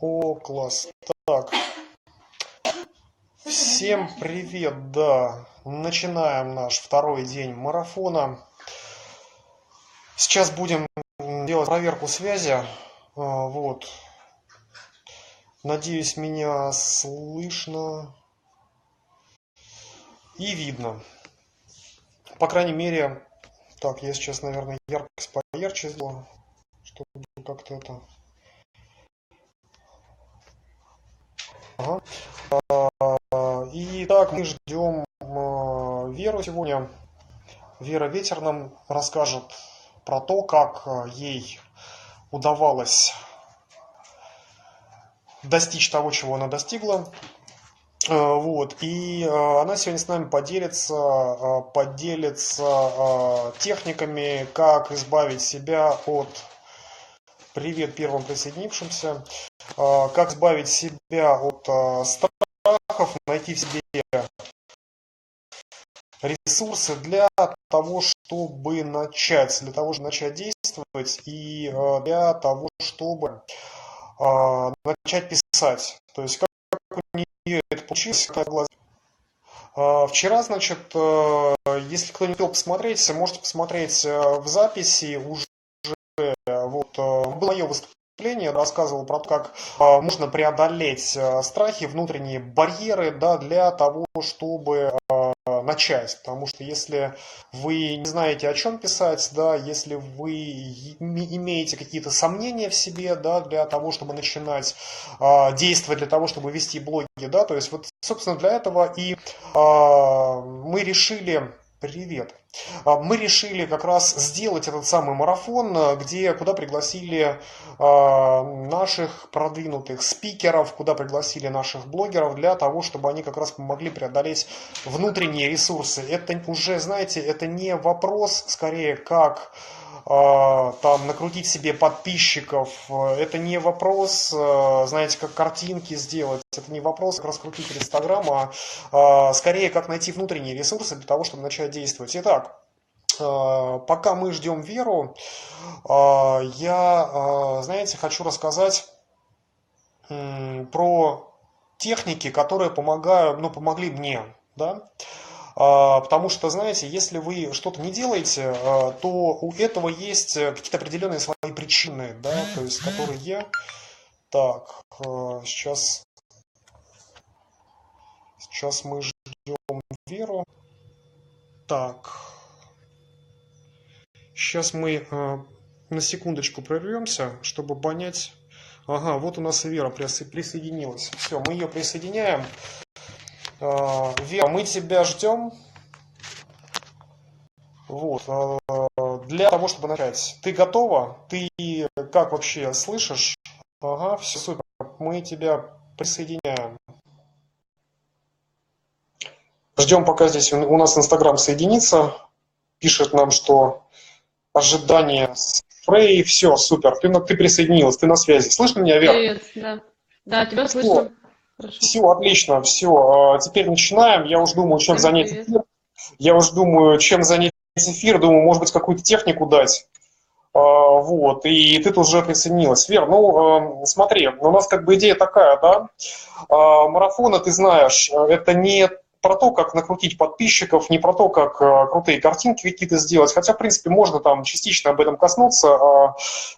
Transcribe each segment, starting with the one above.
О, класс. Так, всем привет, да. Начинаем наш второй день марафона. Сейчас будем делать проверку связи. Вот. Надеюсь, меня слышно и видно. По крайней мере, так, я сейчас, наверное, яркость поярче сделаю, чтобы как-то это... Ага. Итак, мы ждем Веру сегодня. Вера Ветер нам расскажет про то, как ей удавалось достичь того, чего она достигла. Вот. И она сегодня с нами поделится техниками, как избавить себя от... Привет первым присоединившимся. Как избавить себя от страхов, найти в себе ресурсы для того, чтобы начать действовать и для того, чтобы начать писать. То есть как у нее это получилось, вчера, значит, если кто не успел посмотреть, можете посмотреть в записи уже. Вот было мое выступление, рассказывал про то, как можно преодолеть страхи, внутренние барьеры, да, для того, чтобы начать, потому что если вы не знаете, о чем писать, да, если вы имеете какие-то сомнения в себе, да, для того, чтобы начинать действовать, для того, чтобы вести блоги, да, то есть вот, собственно, для этого и мы решили... Привет. Мы решили как раз сделать этот самый марафон, куда пригласили наших продвинутых спикеров, куда пригласили наших блогеров для того, чтобы они как раз помогли преодолеть внутренние ресурсы. Это уже, знаете, это не вопрос, скорее, как там накрутить себе подписчиков. Это не вопрос, знаете, как картинки сделать. Это не вопрос, как раскрутить Инстаграм, скорее, как найти внутренние ресурсы для того, чтобы начать действовать. Итак, пока мы ждем Веру, я, знаете, хочу рассказать про техники, которые помогли мне, да. Потому что, знаете, если вы что-то не делаете, то у этого есть какие-то определенные свои причины, да, то есть которые... Так, сейчас мы ждем Веру. Так, сейчас мы на секундочку прервемся, чтобы понять... Ага, вот у нас и Вера присоединилась. Все, мы ее присоединяем. Вера, мы тебя ждем. Вот. Для того, чтобы начать. Ты готова? Ты как вообще слышишь? Ага, все супер. Мы тебя присоединяем. Ждем, пока здесь у нас Инстаграм соединится. Пишет нам, что ожидание с Фрей. Все, супер. Ты присоединилась, ты на связи. Слышно меня, Вера? Привет, да. Да, тебя слышно. Хорошо. Все, отлично, все. Теперь начинаем. Я уже думаю, чем Всем занять привет. эфир. Думаю, может быть, какую-то технику дать. Вот, и ты тут уже присоединилась. Вер, смотри, у нас как бы идея такая, да, марафоны, ты знаешь, это не про то, как накрутить подписчиков, не про то, как крутые картинки какие-то сделать, хотя, в принципе, можно там частично об этом коснуться.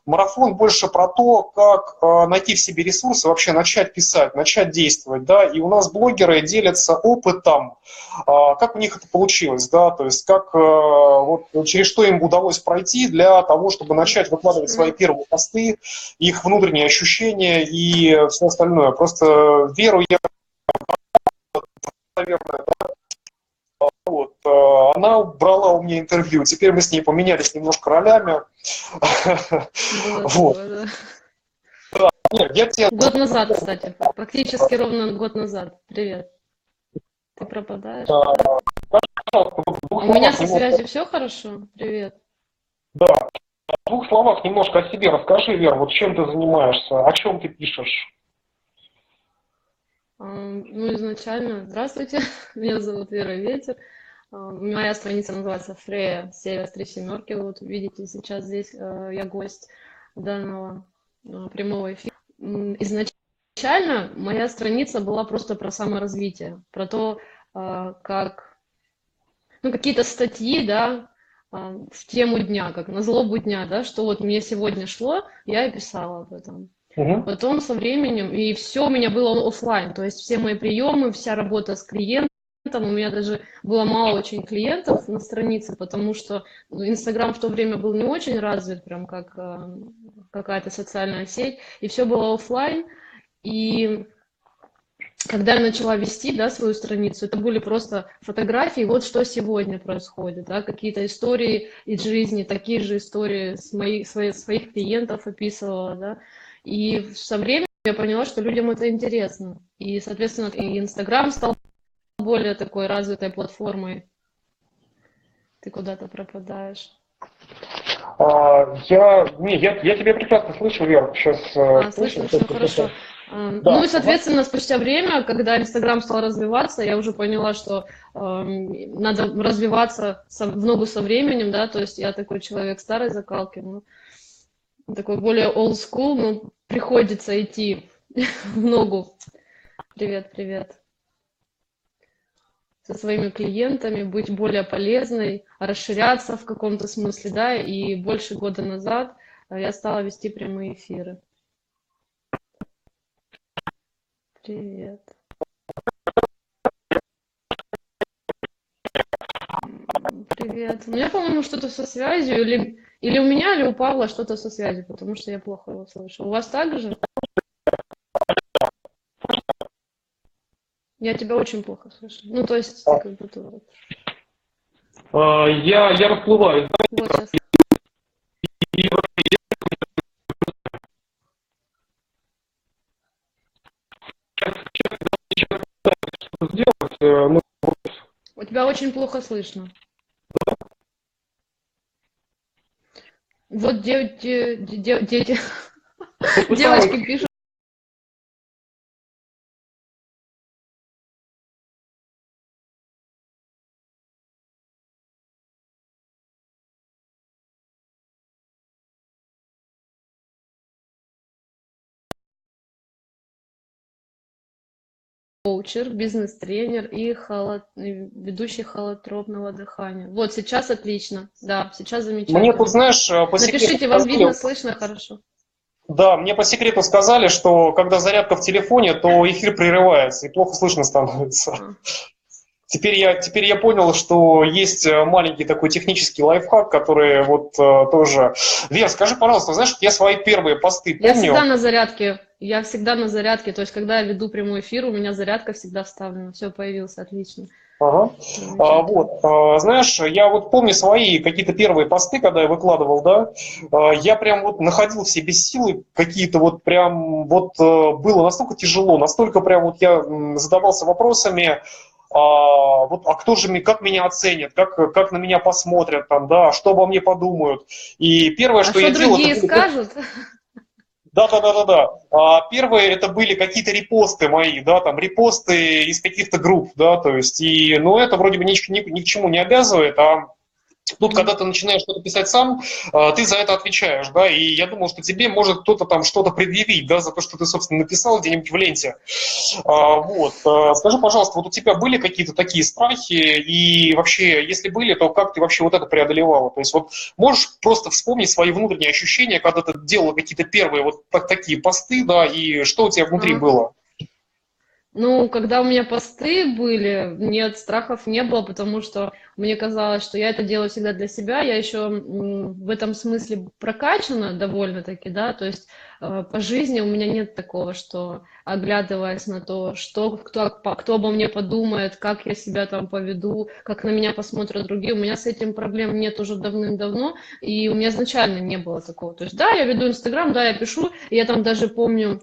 Марафон больше про то, как найти в себе ресурсы, вообще начать писать, начать действовать, да, и у нас блогеры делятся опытом, как у них это получилось, да, то есть как вот через что им удалось пройти для того, чтобы начать выкладывать свои первые посты, их внутренние ощущения и все остальное. Просто Веру я, наверное, вот, она брала у меня интервью, теперь мы с ней поменялись немножко ролями. Было Вот. такое, да. Нет, я тебе... Год назад, кстати, практически ровно год назад. Привет. Ты пропадаешь пока. Пожалуйста, в двух У меня словах со немножко, связью все хорошо? Привет. да, в двух словах немножко о себе расскажи, Вер, вот чем ты занимаешься, о чем ты пишешь. Ну, изначально, здравствуйте, меня зовут Вера Ветер. Моя страница называется Фрея Север с 3 семерки. Вот видите, сейчас здесь я гость данного прямого эфира. Изначально изначально моя страница была просто про саморазвитие, про то, как, ну, какие-то статьи, да, в тему дня, как на злобу дня, да, что вот мне сегодня шло, я и писала об этом. Мгм. Потом со временем, и все у меня было оффлайн, то есть все мои приемы, вся работа с клиентом, у меня даже было мало очень клиентов на странице, потому что ну, Инстаграм в то время был не очень развит, прям как какая-то социальная сеть, и все было оффлайн, и когда я начала вести, да, свою страницу, это были просто фотографии, вот что сегодня происходит, да, какие-то истории из жизни, такие же истории своих клиентов описывала, да, и со временем я поняла, что людям это интересно, и, соответственно, и Инстаграм стал более такой развитой платформой. Ты куда-то пропадаешь. Я тебя прекрасно слышу, Вер, сейчас слышу. Слышно, все хорошо. Ну Да, и, ага. соответственно, спустя время, когда Инстаграм стал развиваться, я уже поняла, что надо развиваться в ногу со временем, да, то есть я такой человек старой закалки, ну, такой более old school, но приходится идти в ногу. Привет, привет. Со своими клиентами, быть более полезной, расширяться в каком-то смысле, да, и больше года назад я стала вести прямые эфиры. Привет. Привет. У меня, по-моему, что-то со связью, или у меня, или у Павла что-то со связью, потому что я плохо его слышу. У вас так же? Я тебя очень плохо слышу. Ну, то есть ты как будто вот, Я расплываюсь, да, вот сейчас. и что сделать, ну, У тебя очень плохо слышно. Вот дети, попыталась. девочки пишут. Коучер, бизнес-тренер и ведущий холотропного дыхания. Вот сейчас отлично. Да, сейчас Мне тут, замечательно. знаешь, по секрету Напишите, вам сказали, видно, слышно хорошо. да, мне по секрету сказали, что когда зарядка в телефоне, то эфир прерывается и плохо слышно становится. А. Теперь я понял, что есть маленький такой технический лайфхак, который вот тоже... Вер, скажи, пожалуйста, знаешь, я свои первые посты Я всегда помню. на зарядке. Я всегда на зарядке. То есть, когда я веду прямой эфир, у меня зарядка всегда вставлена. Все появился, отлично. Ага. Замечательно. Вот, знаешь, я вот помню свои какие-то первые посты, когда я выкладывал, да, я прям вот находил в себе силы какие-то вот прям, вот было настолько тяжело, настолько прям вот я задавался вопросами, вот, а кто же, как меня оценит, как на меня посмотрят, там, да, что обо мне подумают. И первое, А что что я делал, это другие были скажут? да, да, да, да, да. Первые это были какие-то репосты мои, да, там репосты из каких-то групп, да, то есть, и, ну, это вроде бы ни к чему не обязывает, а тут, Мгм. когда ты начинаешь что-то писать сам, ты за это отвечаешь, да, и я думал, что тебе может кто-то там что-то предъявить, да, за то, что ты, собственно, написал где-нибудь в ленте. Вот. Скажи, пожалуйста, вот у тебя были какие-то такие страхи, и вообще, если были, то как ты вообще вот это преодолевала? То есть вот можешь просто вспомнить свои внутренние ощущения, когда ты делала какие-то первые вот такие посты, да, и что у тебя внутри А. было? Ну, когда у меня посты были, нет, страхов не было, потому что мне казалось, что я это делаю всегда для себя. Я еще в этом смысле прокачана довольно-таки, да, то есть по жизни у меня нет такого, что оглядываясь на то, что кто обо мне подумает, как я себя там поведу, как на меня посмотрят другие, у меня с этим проблем нет уже давным-давно, и у меня изначально не было такого. То есть, да, я веду Инстаграм, да, я пишу, и я там даже помню,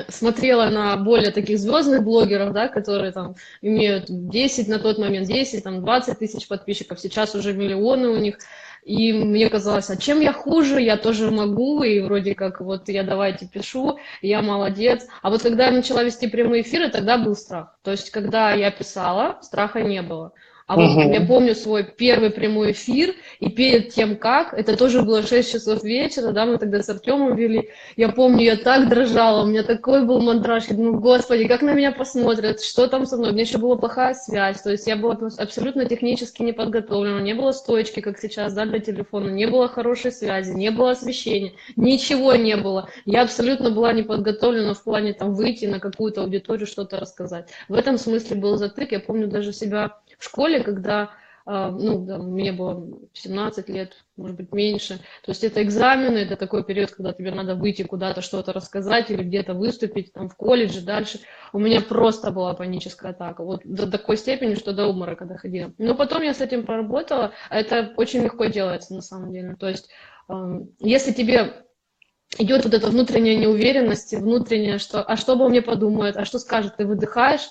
смотрела на более таких звездных блогеров, да, которые там имеют 10 на тот момент, 10, там 20 тысяч подписчиков, сейчас уже миллионы у них, и мне казалось, а чем я хуже, я тоже могу, и вроде как вот я давайте пишу, я молодец. А вот когда я начала вести прямые эфиры, тогда был страх. То есть, когда я писала, страха не было. А вот я помню свой первый прямой эфир, и перед тем как, это тоже было 6 часов вечера, да, мы тогда с Артемом вели, я помню, я так дрожала, у меня такой был мандраж, я думаю, господи, как на меня посмотрят, что там со мной, у меня еще была плохая связь, то есть я была абсолютно технически не подготовлена, не было стоечки, как сейчас, да, для телефона, не было хорошей связи, не было освещения, ничего не было, я абсолютно была не подготовлена в плане там выйти на какую-то аудиторию, что-то рассказать. В этом смысле был затык, я помню даже себя в школе, когда ну, да, мне было 17 лет, может быть, меньше. То есть это экзамены, это такой период, когда тебе надо выйти куда-то, что-то рассказать или где-то выступить, там, в колледже, дальше. У меня просто была паническая атака, вот до такой степени, что до обморока доходила. Но потом я с этим проработала, а это очень легко делается на самом деле. То есть если тебе идет вот эта внутренняя неуверенность, внутренняя, что, а что обо мне подумают, а что скажут, ты выдыхаешь,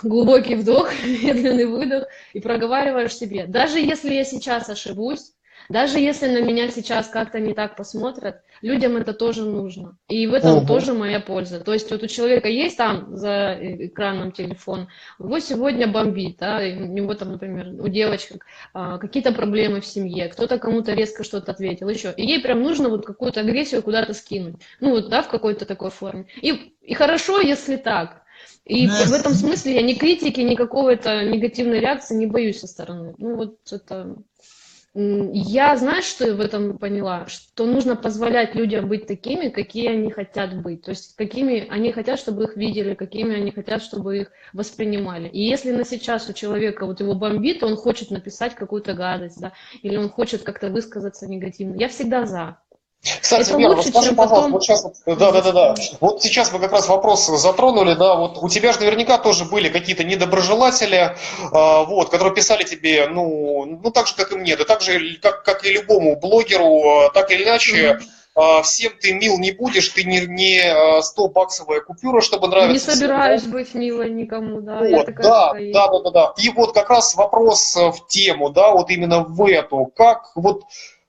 глубокий вдох, медленный выдох и проговариваешь себе. Даже если я сейчас ошибусь, даже если на меня сейчас как-то не так посмотрят, людям это тоже нужно. И в этом тоже моя польза. То есть вот у человека есть там за экраном телефон, его сегодня бомбит, да, у него там, например, у девочек какие-то проблемы в семье, кто-то кому-то резко что-то ответил, еще. И ей прям нужно вот какую-то агрессию куда-то скинуть. Ну вот, да, в какой-то такой форме. И хорошо, если так. И в этом смысле я ни критики, ни какого-то негативной реакции не боюсь со стороны. Ну вот это... Я, знаешь, что я в этом поняла? Что нужно позволять людям быть такими, какие они хотят быть. То есть какими они хотят, чтобы их видели, какими они хотят, чтобы их воспринимали. И если на сейчас у человека вот его бомбит, он хочет написать какую-то гадость, да, или он хочет как-то высказаться негативно, я всегда за. Кстати, Это Вера, лучше, расскажи, чем пожалуйста, потом... вот сейчас, да. Вот сейчас мы как раз вопрос затронули, да, вот у тебя же наверняка тоже были какие-то недоброжелатели, вот, которые писали тебе, ну так же, как и мне, да так же, как и любому блогеру, так или иначе, всем ты мил не будешь, ты не 100-баксовая купюра, чтобы Не нравиться всем, да? собираюсь быть милой никому, да, я Вот, такая, да, какая есть. да. И вот как раз вопрос в тему, да, вот именно в эту, как вот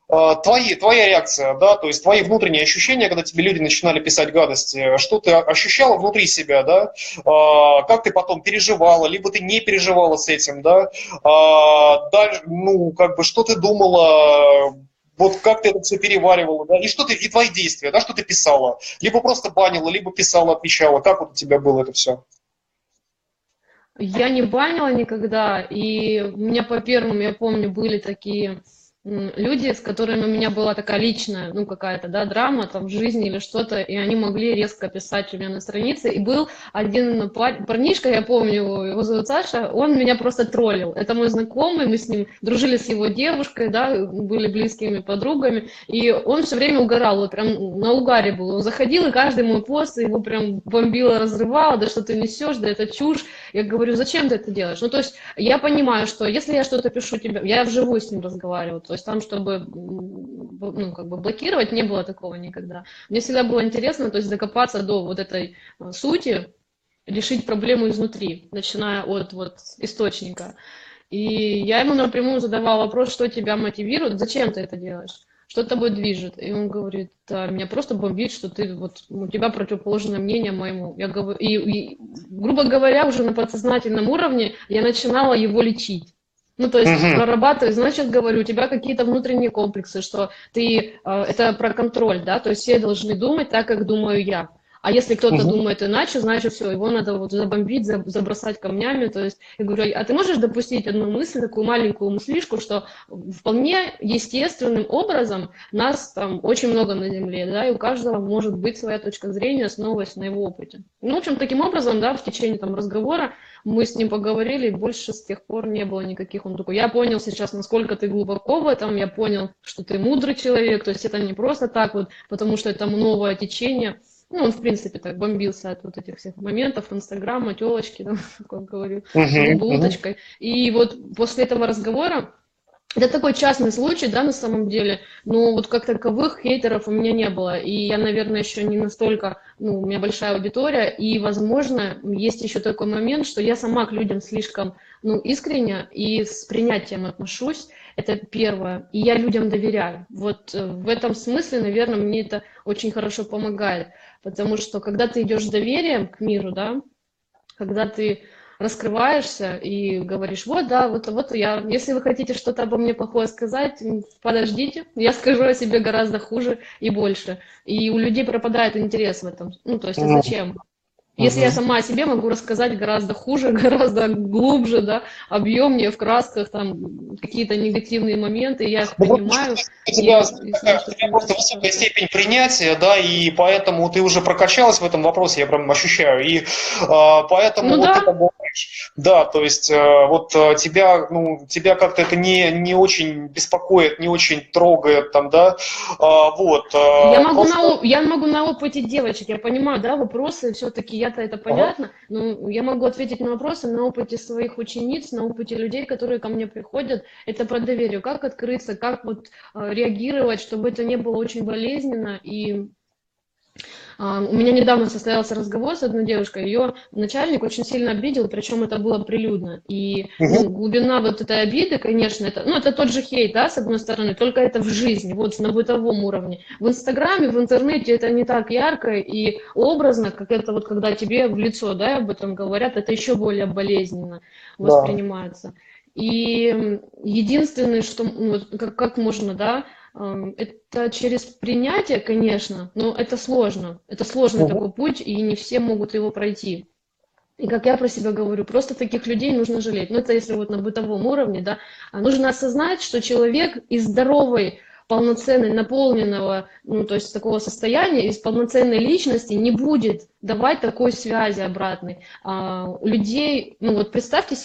твоя реакция, да, то есть твои внутренние ощущения, когда тебе люди начинали писать гадости, что ты ощущала внутри себя, да, как ты потом переживала, либо ты не переживала с этим, да, дальше, ну, как бы, что ты думала, вот как ты это все переваривала, да, и твои действия, да, что ты писала, либо просто банила, либо писала, отвечала, как вот у тебя было это все? Я не банила никогда, и у меня по первому, я помню, были такие люди, с которыми у меня была такая личная, ну, какая-то, да, драма там в жизни или что-то, и они могли резко писать у меня на странице. И был один парнишка, я помню его зовут Саша, он меня просто троллил. Это мой знакомый, мы с ним дружили с его девушкой, да, были близкими подругами, и он все время угорал, вот прям на угаре был. Он заходил, и каждый мой пост его прям бомбило, разрывало, да что ты несешь, да это чушь. Я говорю, зачем ты это делаешь? Ну, то есть я понимаю, что если я что-то пишу тебе, я вживую с ним разговариваю, то есть там, чтобы, ну, как бы блокировать, не было такого никогда. Мне всегда было интересно, то есть докопаться до вот этой сути, решить проблему изнутри, начиная от вот источника. И я ему напрямую задавала вопрос, что тебя мотивирует, зачем ты это делаешь? Что тобой движет? И он говорит, да, меня просто бомбит, что ты вот у тебя противоположное мнение моему. Я говорю, грубо говоря, уже на подсознательном уровне я начинала его лечить. Ну, то есть прорабатывать, значит, говорю, у тебя какие-то внутренние комплексы, что ты, это про контроль, да, то есть все должны думать так, как думаю я. А если кто-то думает иначе, значит, все, его надо вот забомбить, забросать камнями. То есть я говорю, а ты можешь допустить одну мысль, такую маленькую мыслишку, что вполне естественным образом нас там очень много на Земле, да, и у каждого может быть своя точка зрения, основываясь на его опыте. Ну, в общем, таким образом, да, в течение там разговора мы с ним поговорили, и больше с тех пор не было никаких. Он такой, я понял сейчас, насколько ты глубоко в этом, я понял, что ты мудрый человек, то есть это не просто так вот, потому что это новое течение. Ну, он, в принципе, так бомбился от вот этих всех моментов, Инстаграма, телочки, там, как он говорил, был уточкой. И вот после этого разговора, это такой частный случай, да, на самом деле, но вот как таковых хейтеров у меня не было, и я, наверное, еще не настолько, ну, у меня большая аудитория, и, возможно, есть еще такой момент, что я сама к людям слишком, ну, искренне и с принятием отношусь, это первое, и я людям доверяю. Вот в этом смысле, наверное, мне это очень хорошо помогает, потому что когда ты идешь с доверием к миру, да, когда ты раскрываешься и говоришь, вот, да, вот я, если вы хотите что-то обо мне плохое сказать, подождите, я скажу о себе гораздо хуже и больше. И у людей пропадает интерес в этом. Ну, то есть, а Ну, зачем? Если я мгм. сама о себе могу рассказать гораздо хуже, гораздо глубже, да, объемнее, в красках, там, какие-то негативные моменты, я их Ну, вот принимаю у и, тебя, и с ними у тебя что-то просто начинаю высокая создавать. степень принятия, да, и поэтому ты уже прокачалась в этом вопросе, я прям ощущаю. И поэтому Ну вот да, ты как бы говоришь, да, то есть вот тебя, ну, тебя как-то это не очень беспокоит, не очень трогает, там, да, вот, просто, я могу на опыте девочек, я понимаю, да, вопросы, все-таки я-то это ага. понятно, но я могу ответить на вопросы на опыте своих учениц, на опыте людей, которые ко мне приходят. Это про доверие, как открыться, как вот реагировать, чтобы это не было очень болезненно. И у меня недавно состоялся разговор с одной девушкой, ее начальник очень сильно обидел, причем это было прилюдно. И, Мгм. ну, глубина вот этой обиды, конечно, это, ну, это тот же хейт, да, с одной стороны, только это в жизни, вот на бытовом уровне. В Инстаграме, в интернете это не так ярко и образно, как это вот, когда тебе в лицо, да, об этом говорят, это еще более болезненно Да. воспринимается. И единственное, что, ну, вот как можно, да, это через принятие, конечно, но это сложно. Это сложный Мгм. такой путь, и не все могут его пройти. И как я про себя говорю, просто таких людей нужно жалеть. Ну, это если вот на бытовом уровне, да, нужно осознать, что человек из здоровой, полноценной, наполненного, ну, то есть такого состояния, из полноценной личности не будет давать такой связи обратной. У людей, ну вот представьте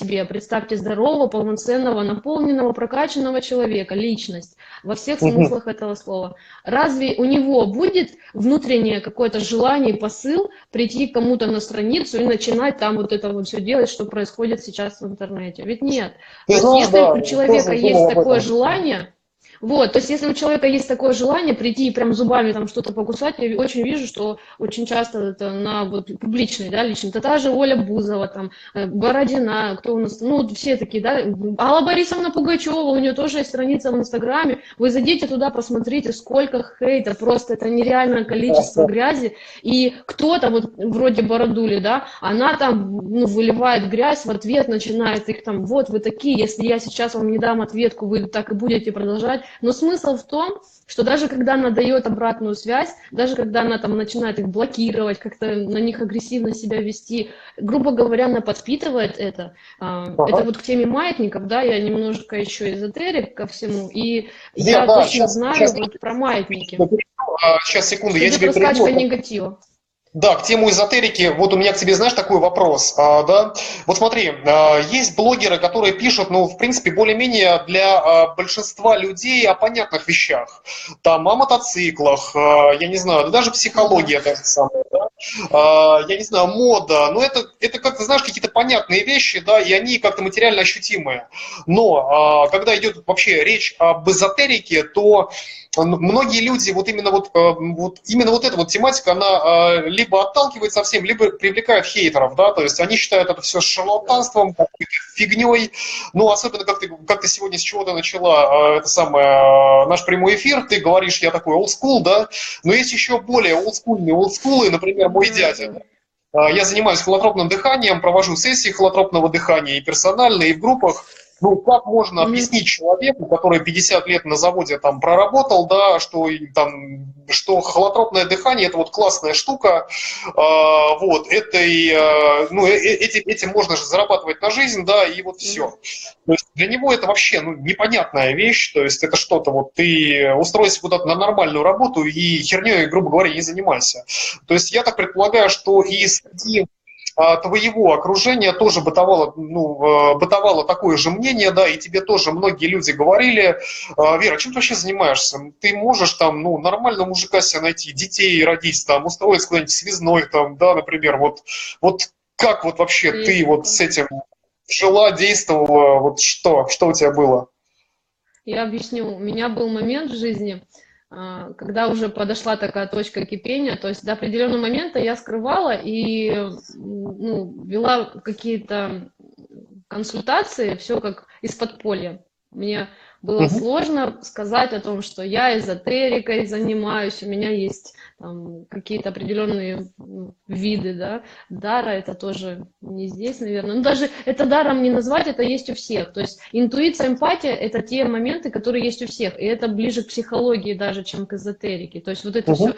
здорового, полноценного, наполненного, прокачанного человека, личность, во всех Мгм. смыслах этого слова. Разве у него будет внутреннее какое-то желание и посыл прийти к кому-то на страницу и начинать там вот это вот все делать, что происходит сейчас в интернете? Ведь нет. Ты То есть знаешь, если да, у человека тоже есть думал об такое этом. желание, вот, то есть если у человека есть такое желание прийти и прям зубами там что-то покусать, я очень вижу, что очень часто это на вот публичной, да, лично, это та же Оля Бузова, там, Бородина, кто у нас, ну, вот все такие, да, Алла Борисовна Пугачева, у нее тоже есть страница в Инстаграме, вы зайдите туда, посмотрите, сколько хейта, просто это нереальное количество грязи, и кто-то, вот вроде Бородули, да, она там, ну, выливает грязь в ответ, начинает их там, вот вы такие, если я сейчас вам не дам ответку, вы так и будете продолжать. Но смысл в том, что даже когда она дает обратную связь, даже когда она там начинает их блокировать, как-то на них агрессивно себя вести, грубо говоря, она подпитывает это. Это Ага. вот к теме маятников, да, я немножко еще эзотерик ко всему, и Вер, я да, точно сейчас, знаю вот про маятники, сейчас, секунду, что я идет тебе раскачка перебью. негатива. Да, к тему эзотерики, вот у меня к тебе, знаешь, такой вопрос, да, вот смотри, есть блогеры, которые пишут, ну, в принципе, более-менее для большинства людей о понятных вещах, там, о мотоциклах, я не знаю, да даже Да. психология та же самая, да, я не знаю, мода, но это как-то, знаешь, какие-то понятные вещи, да, и они как-то материально ощутимые, но когда идет вообще речь об эзотерике, то многие люди, вот именно вот эта вот тематика, она либо отталкивает совсем, либо привлекает хейтеров, да, то есть они считают это все шарлатанством, какой-то фигней, ну, особенно как ты сегодня с чего-то начала это самое, наш прямой эфир, ты говоришь, я такой олдскул, да, но есть еще более олдскульные олдскулы, например, мой Да, дядя, да. я занимаюсь холотропным дыханием, провожу сессии холотропного дыхания и персонально, и в группах. Ну, как можно Мгм. объяснить человеку, который 50 лет на заводе там проработал, да, что холотропное дыхание это вот классная штука, вот, это и, ну, этим можно же зарабатывать на жизнь, да, и вот Мгм. все. То есть для него это вообще, ну, непонятная вещь, то есть это что-то, вот ты устройся куда-то на нормальную работу и херней, грубо говоря, не занимайся. То есть я так предполагаю, что и среди твоего окружения тоже бытовало, ну, бытовало такое же мнение, да, и тебе тоже многие люди говорили, Вера, чем ты вообще занимаешься? Ты можешь там, ну, нормального мужика себе найти, детей родить, там, устроиться куда-нибудь связной, там, да, например, вот как вот вообще ты Есть вот такое. с этим жила, действовала, вот что у тебя было? Я объясню. У меня был момент в жизни, когда уже подошла такая точка кипения, то есть до определенного момента я скрывала и ну, вела какие-то консультации, все как из подполья. Мне было Мгм. сложно сказать о том, что я эзотерикой занимаюсь, у меня есть там, какие-то определенные виды, да, дара, это тоже не здесь, наверное. Ну, даже это даром не назвать, это есть у всех. То есть интуиция, эмпатия – это те моменты, которые есть у всех. И это ближе к психологии даже, чем к эзотерике. То есть вот это все,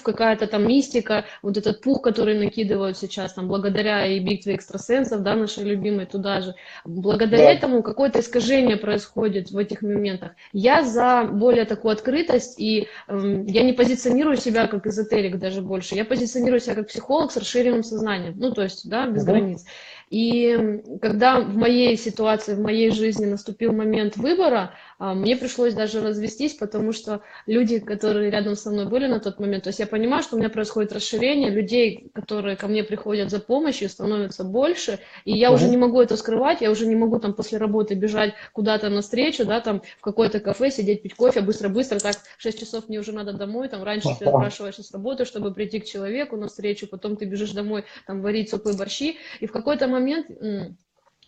какая-то там мистика, вот этот пух, который накидывают сейчас, там, благодаря и битве экстрасенсов, да, нашей любимой, туда же. Благодаря Да. этому какое-то искажение происходит в этих моментах. Я за более такую открытость, и я не позиционирую себя как эзотерик даже больше, я позиционирую себя как психолог с расширенным сознанием, ну, то есть, да, без границ. И когда в моей ситуации, в моей жизни наступил момент выбора, мне пришлось даже развестись, потому что люди, которые рядом со мной были на тот момент, то есть я понимаю, что у меня происходит расширение, людей, которые ко мне приходят за помощью, становится больше, и я уже не могу это скрывать, я уже не могу там после работы бежать куда-то навстречу, да, там в какое-то кафе сидеть, пить кофе, быстро-быстро, так, в 6 часов мне уже надо домой, там раньше ты отпрашиваешься с работы, чтобы прийти к человеку навстречу, потом ты бежишь домой, там, варить супы, борщи, и в какой-то момент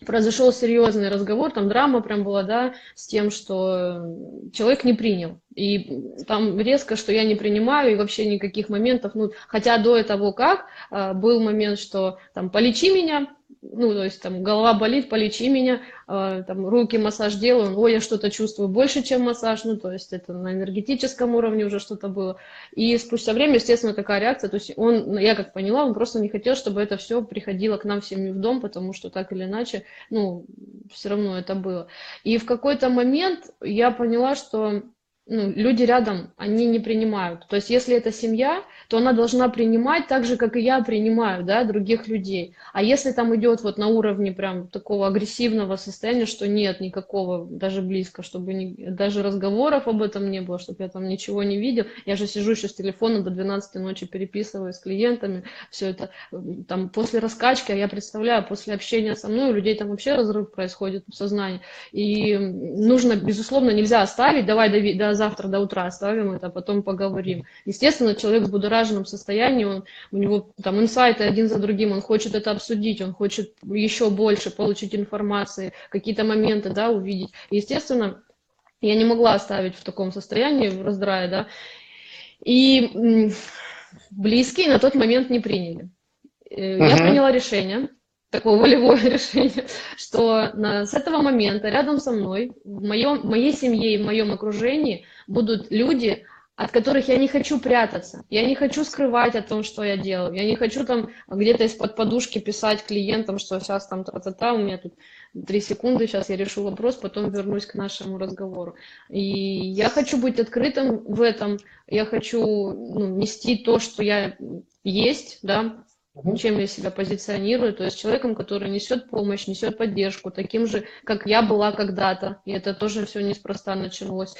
произошел серьезный разговор, там драма прям была, да, с тем, что человек не принял. И там резко, что я не принимаю, и вообще никаких моментов, ну, хотя до того был момент, что там полечи меня, ну, то есть там голова болит, полечи меня, там руки массаж делаю, ой, я что-то чувствую больше, чем массаж, ну, то есть это на энергетическом уровне уже что-то было. И спустя время, естественно, такая реакция, то есть я как поняла, он просто не хотел, чтобы это все приходило к нам в семью в дом, потому что так или иначе, ну, все равно это было. И в какой-то момент я поняла, что люди рядом, они не принимают. То есть, если это семья, то она должна принимать так же, как и я принимаю, да, других людей. А если там идет вот на уровне прям такого агрессивного состояния, что нет никакого, даже близко, чтобы даже разговоров об этом не было, чтобы я там ничего не видел. Я же сижу еще с телефона до 12 ночи, переписываюсь с клиентами, все это там после раскачки, а я представляю, после общения со мной у людей там вообще разрыв происходит в сознании. И нужно, безусловно, нельзя оставить, давай до завтра, до утра оставим это, а потом поговорим. Естественно, человек в будораженном состоянии, у него там инсайты один за другим, он хочет это обсудить, он хочет еще больше получить информации, какие-то моменты, да, увидеть. Естественно, я не могла оставить в таком состоянии, в раздрае, да, и близкие на тот момент не приняли. Я приняла решение, такое волевое решение, что с этого момента рядом со мной, в моей семье и в моем окружении будут люди, от которых я не хочу прятаться. Я не хочу скрывать о том, что я делаю. Я не хочу там где-то из-под подушки писать клиентам, что сейчас там та-та-та, у меня тут 3 секунды, сейчас я решу вопрос, потом вернусь к нашему разговору. И я хочу быть открытым в этом. Я хочу нести то, что я есть, да, чем я себя позиционирую, то есть человеком, который несет помощь, несет поддержку, таким же, как я была когда-то, и это тоже все неспроста началось.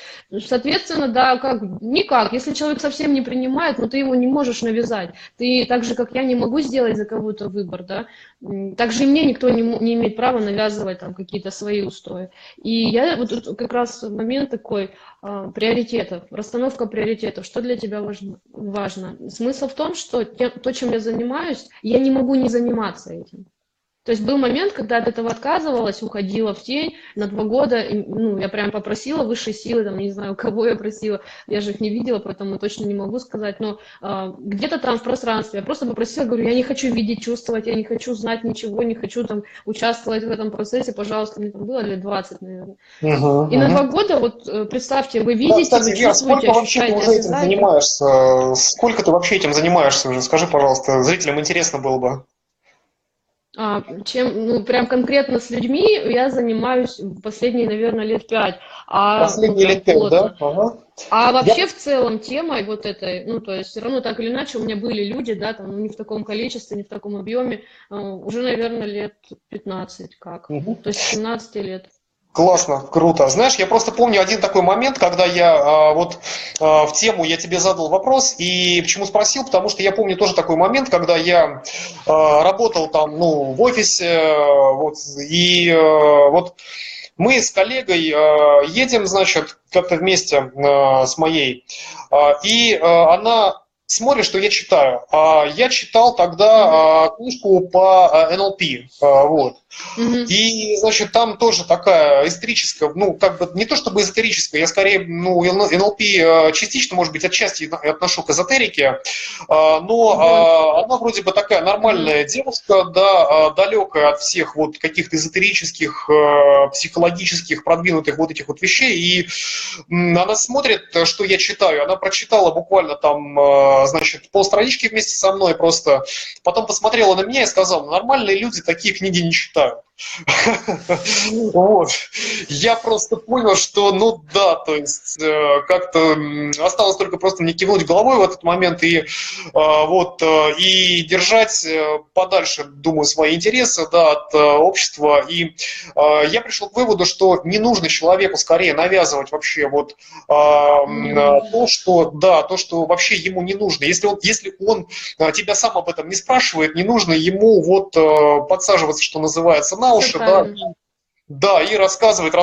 Соответственно, да, никак, если человек совсем не принимает, но ты его не можешь навязать, ты так же, как я, не могу сделать за кого-то выбор, да, также и мне никто не имеет права навязывать там какие-то свои устои. И я вот тут как раз момент такой, приоритетов, расстановка приоритетов, что для тебя важно. Смысл в том, что то, чем я занимаюсь, я не могу не заниматься этим. То есть был момент, когда от этого отказывалась, уходила в тень на 2 года, я прям попросила высшей силы, там, не знаю, кого я просила, я же их не видела, поэтому точно не могу сказать, но где-то там в пространстве я просто попросила, говорю, я не хочу видеть, чувствовать, я не хочу знать ничего, не хочу там участвовать в этом процессе, пожалуйста, мне там было лет 20, наверное. И на 2 года, вот представьте, вы видите, кстати, вы Вера, чувствуете, сколько вообще ты ощущаете, уже этим осязаете. занимаешься? Сколько ты вообще этим занимаешься уже? Скажи, пожалуйста, зрителям интересно было бы. Прям конкретно с людьми я занимаюсь последние, наверное, лет 5, Последние прям лет 5, да? плотно. Ага. А Я... вообще в целом темой вот этой, то есть все равно так или иначе у меня были люди, да, там не в таком количестве, не в таком объеме, уже, наверное, лет 15 как, Мгм. то есть с 17 лет. Классно, круто. Знаешь, я просто помню один такой момент, когда я в тему я тебе задал вопрос, и почему спросил, потому что я помню тоже такой момент, когда я работал там, в офисе, вот мы с коллегой едем, значит, как-то вместе с моей, и она смотри, что я читаю. Я читал тогда книжку по НЛП, вот. И, значит, там тоже такая эзотерическая, ну, как бы не то чтобы эзотерическая, я скорее, ну, НЛП частично, может быть, отчасти отношу к эзотерике, но она вроде бы такая нормальная девушка, да, далекая от всех вот каких-то эзотерических, психологических, продвинутых вот этих вот вещей, и она смотрит, что я читаю, она прочитала буквально там, значит, полстранички вместе со мной просто, потом посмотрела на меня и сказала: нормальные люди такие книги не читают. Вот. Я просто понял, что, ну да, то есть как-то осталось только просто мне кивнуть головой в этот момент и вот и держать подальше, думаю, свои интересы, да, от общества. И я пришел к выводу, что не нужно человеку скорее навязывать вообще вот то, что, да, то, что вообще ему не нужно. Если он тебя сам об этом не спрашивает, не нужно ему вот подсаживаться, что называется, на уши, да, да, и рассказывать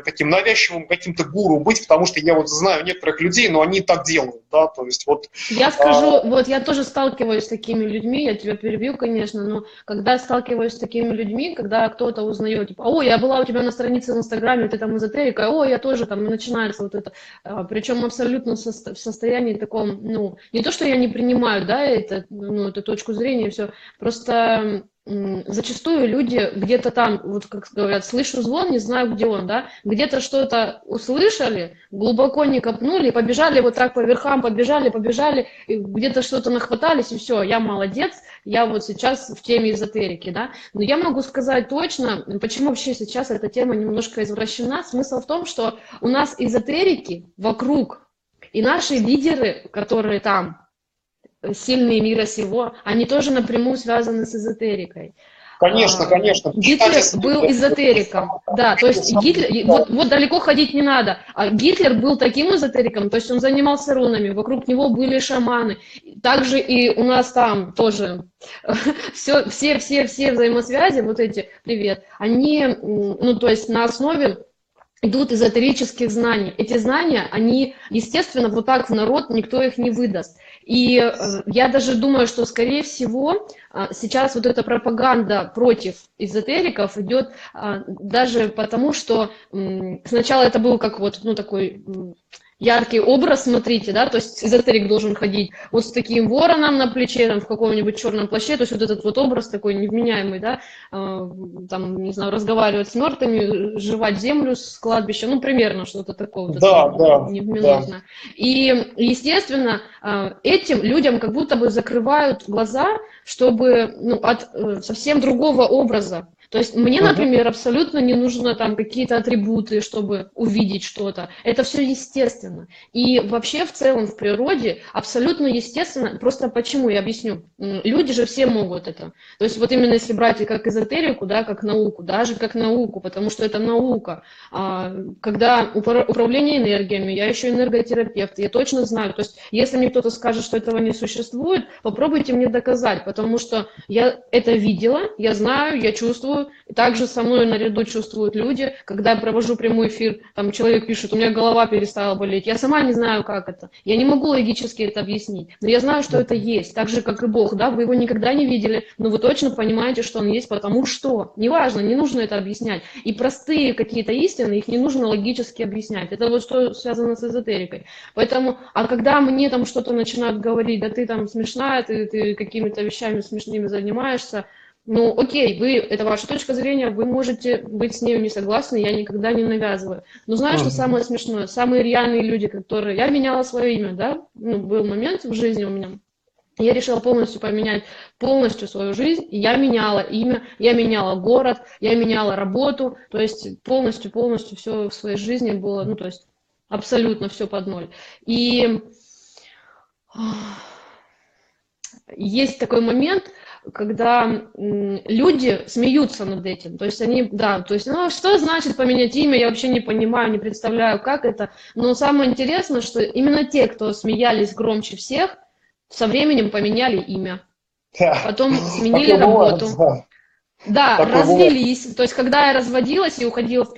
таким навязчивым каким-то гуру быть, потому что я вот знаю некоторых людей, но они так делают, да, то есть вот... Я скажу, вот я тоже сталкиваюсь с такими людьми, я тебя перебью, конечно, но когда сталкиваюсь с такими людьми, когда кто-то узнает, типа: о, я была у тебя на странице в Инстаграме, ты там эзотерика, о, я тоже там, и начинается вот это, причем абсолютно в состоянии таком, ну, не то, что я не принимаю, да, это, ну, эту точку зрения, все, просто... Зачастую люди где-то там, вот как говорят, слышу звон, не знаю, где он, да, где-то что-то услышали, глубоко не копнули, побежали вот так по верхам, побежали, где-то что-то нахватались, и все, я молодец, я вот сейчас в теме эзотерики, да. Но я могу сказать точно, почему вообще сейчас эта тема немножко извращена. Смысл в том, что у нас эзотерики вокруг, и наши лидеры, которые там, сильные мира сего, они тоже напрямую связаны с эзотерикой. Конечно, конечно. Гитлер был эзотериком, да, то есть Гитлер, вот далеко ходить не надо, а Гитлер был таким эзотериком, то есть он занимался рунами, вокруг него были шаманы, также и у нас там тоже все взаимосвязи, вот эти, привет, они, ну, то есть на основе идут эзотерических знаний. Эти знания, они, естественно, вот так в народ никто их не выдаст. И я даже думаю, что, скорее всего, сейчас вот эта пропаганда против эзотериков идет даже потому, что сначала это был как вот, ну, такой яркий образ, смотрите, да, то есть эзотерик должен ходить вот с таким вороном на плече, там, в каком-нибудь черном плаще, то есть вот этот вот образ такой невменяемый, да, там, не знаю, разговаривать с мертвыми, жевать землю с кладбища, ну, примерно что-то такое, вот да, да, невменотное. да. И, естественно, этим людям как будто бы закрывают глаза, чтобы, ну, от совсем другого образа. То есть мне, например, абсолютно не нужно там какие-то атрибуты, чтобы увидеть что-то. Это все естественно. И вообще в целом в природе абсолютно естественно. Просто почему, я объясню. Люди же все могут это. То есть вот именно если брать и как эзотерику, да, как науку, даже как науку, потому что это наука. Когда управление энергиями, я еще энерготерапевт, я точно знаю. То есть если мне кто-то скажет, что этого не существует, попробуйте мне доказать, потому что я это видела, я знаю, я чувствую. И также со мной наряду чувствуют люди, когда я провожу прямой эфир, там человек пишет: у меня голова перестала болеть. Я сама не знаю, как это. Я не могу логически это объяснить, но я знаю, что это есть. Так же, как и Бог, да, вы его никогда не видели, но вы точно понимаете, что он есть, потому что. Неважно, не нужно это объяснять. И простые какие-то истины, их не нужно логически объяснять. Это вот что связано с эзотерикой. Поэтому, а когда мне там что-то начинают говорить: да ты там смешная, ты какими-то вещами смешными занимаешься, ну, окей, это ваша точка зрения, вы можете быть с нею не согласны, я никогда не навязываю. Но знаешь, что самое смешное? Самые реальные люди, которые... Я меняла свое имя, да? Ну, был момент в жизни у меня. Я решила полностью поменять полностью свою жизнь, и я меняла имя, я меняла город, я меняла работу, то есть полностью все в своей жизни было, ну, то есть абсолютно все под ноль. И есть такой момент, когда люди смеются над этим, то есть они, да, то есть, ну, что значит поменять имя, я вообще не понимаю, не представляю, как это, но самое интересное, что именно те, кто смеялись громче всех, со временем поменяли имя, потом сменили работу, Да, Такой бывает. развелись. То есть, когда я разводилась и уходила от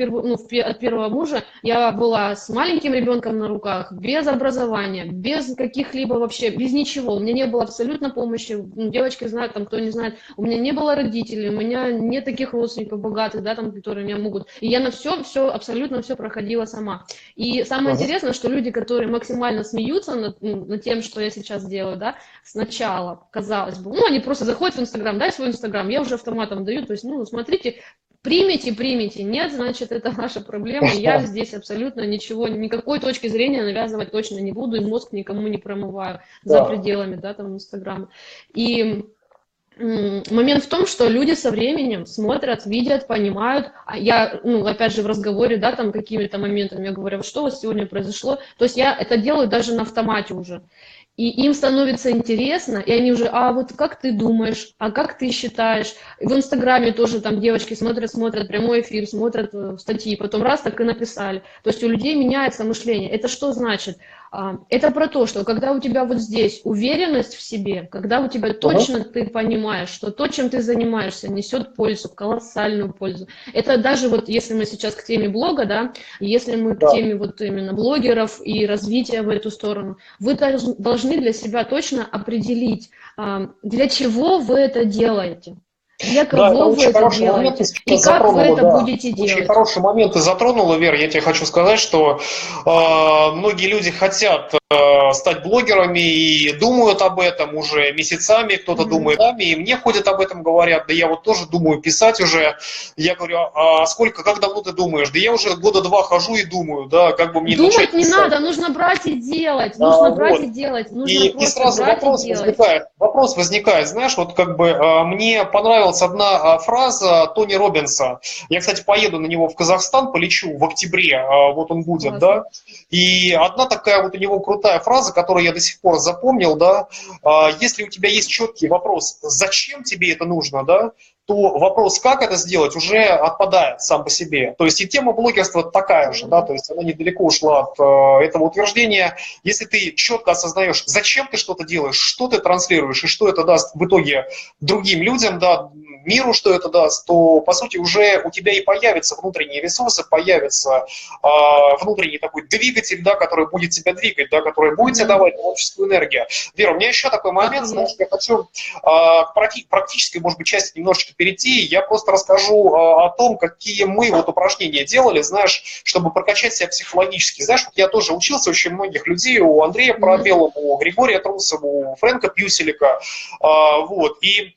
первого мужа, я была с маленьким ребенком на руках, без образования, без каких-либо вообще, без ничего. У меня не было абсолютно помощи. Ну, девочки знают, там, кто не знает, у меня не было родителей, у меня нет таких родственников богатых, да, там, которые меня могут. И я на все, абсолютно все проходила сама. И самое Мгм. интересное, что люди, которые максимально смеются над тем, что я сейчас делаю, да, сначала, казалось бы, ну, они просто заходят в Инстаграм, дай свой Инстаграм, я уже автоматом даю, то есть, ну, смотрите, примите, нет, значит, это ваша проблема, я здесь абсолютно ничего, никакой точки зрения навязывать точно не буду, и мозг никому не промываю за Да. пределами, да, там, Инстаграма. И момент в том, что люди со временем смотрят, видят, понимают. А я, ну, опять же, в разговоре, да, там какими-то моментами я говорю, что у вас сегодня произошло. То есть я это делаю даже на автомате уже. И им становится интересно, и они уже, а вот как ты думаешь, а как ты считаешь? И в Инстаграме тоже там девочки смотрят прямой эфир, смотрят статьи, потом раз так и написали. То есть у людей меняется мышление. Это что значит? Это про то, что когда у тебя вот здесь уверенность в себе, когда у тебя Мгм. точно ты понимаешь, что то, чем ты занимаешься, несет пользу, колоссальную пользу. Это даже вот если мы сейчас к теме блога, да, если мы к Да. теме вот именно блогеров и развития в эту сторону, вы должны для себя точно определить, для чего вы это делаете, для Да, это кого вы очень это хороший момент ты делаете и сейчас как вы затронула, это да. будете Очень делать. хороший момент ты затронула, Вер. Я тебе хочу сказать, что многие люди хотят стать блогерами и думают об этом уже месяцами, кто-то Мгм. думает годами, и мне ходят об этом, говорят, да я вот тоже думаю писать уже. Я говорю, а сколько, как давно ты думаешь? Да я уже года два хожу и думаю, да, как бы мне Думать начать не писать. надо, нужно брать и делать, нужно брать и Вот. делать, нужно И просто сразу брать и делать. вопрос возникает, знаешь, вот как бы мне понравилась одна фраза Тони Роббинса. Я, кстати, поеду на него в Казахстан, полечу в октябре, вот он будет, Классно. да. И одна такая вот у него крутая фраза, которую я до сих пор запомнил, да, если у тебя есть четкий вопрос, зачем тебе это нужно, да, то вопрос, как это сделать, уже отпадает сам по себе. То есть и тема блогерства такая же, да, Мгм. то есть она недалеко ушла от этого утверждения. Если ты четко осознаешь, зачем ты что-то делаешь, что ты транслируешь и что это даст в итоге другим людям, да, миру, что это даст, то, по сути, уже у тебя и появятся внутренние ресурсы, появится внутренний такой двигатель, да, который будет тебя двигать, да, который будет тебе Мгм. давать творческую энергию. Вера, у меня еще такой Так и момент, знаешь, есть. я хочу к практической, может быть, части немножечко перейти. Я просто расскажу о том, какие мы вот упражнения делали, знаешь, чтобы прокачать себя психологически. Знаешь, вот я тоже учился очень многих людей, у Андрея Мгм. Парабелова, у Григория Трусова, у Фрэнка Пьюселика, вот. И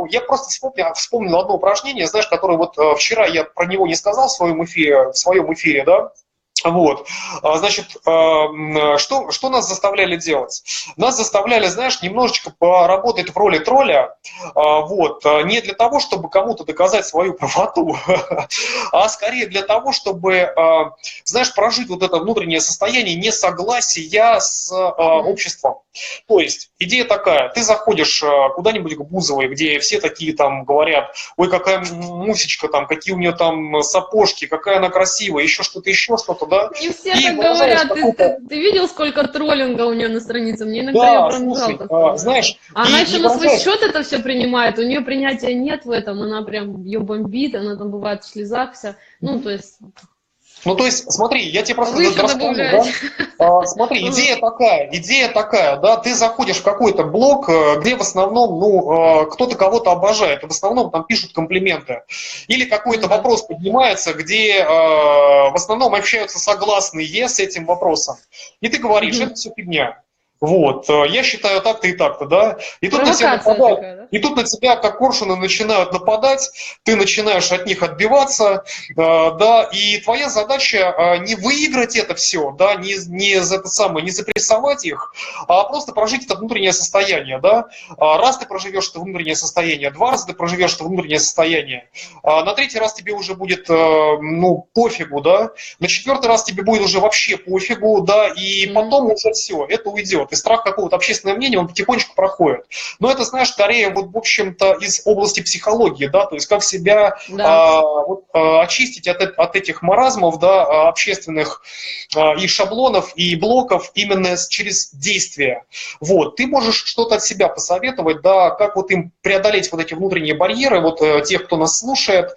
я просто вспомнил одно упражнение, знаешь, которое вот вчера я про него не сказал в своем эфире, да. Вот, значит, что нас заставляли делать? Нас заставляли, знаешь, немножечко поработать в роли тролля, вот, не для того, чтобы кому-то доказать свою правоту, а скорее для того, чтобы, знаешь, прожить вот это внутреннее состояние несогласия с Мгм. обществом. То есть, идея такая, ты заходишь куда-нибудь к Бузовой, где все такие там говорят, ой, какая мусечка там, какие у нее там сапожки, какая она красивая, еще что-то, да, Не все и так выражаешь говорят. Ты, какой-то, ты, ты видел, сколько троллинга у нее на странице? Мне иногда ее да, прям слушай, жалко становится. знаешь, А она и еще не на свой выражаешь. счет это все принимает. У нее принятия нет в этом. Она прям ее бомбит. Она там бывает в слезах вся. Ну, то есть, Ну, то есть, смотри, я тебе а просто вы еще расскажу, добавляете. да. Смотри, Ага. идея такая, да, ты заходишь в какой-то блог, где в основном, ну, кто-то кого-то обожает, и в основном там пишут комплименты. Или какой-то Ну да. вопрос поднимается, где в основном общаются согласные с этим вопросом. И ты говоришь, Мгм. это все фигня. Вот, я считаю так-то и так-то, да. И тут на тебя Провокация нападают, такая, да? и тут на тебя, как коршуны, начинают нападать, ты начинаешь от них отбиваться, да, и твоя задача не выиграть это все, да, не за это самое, не запрессовать их, а просто прожить это внутреннее состояние, да. Раз ты проживешь это внутреннее состояние, два раза ты проживешь это внутреннее состояние, на третий раз тебе уже будет, ну, пофигу, да, на четвертый раз тебе будет уже вообще пофигу, да, и Мгм. потом уже все, это уйдет. и страх какого-то общественного мнения, он потихонечку проходит. Но это, знаешь, скорее, вот, в общем-то, из области психологии, да, то есть как себя Да. очистить от этих маразмов, да, общественных и шаблонов, и блоков именно через действие. Вот, ты можешь что-то от себя посоветовать, да, как вот им преодолеть вот эти внутренние барьеры, вот тех, кто нас слушает,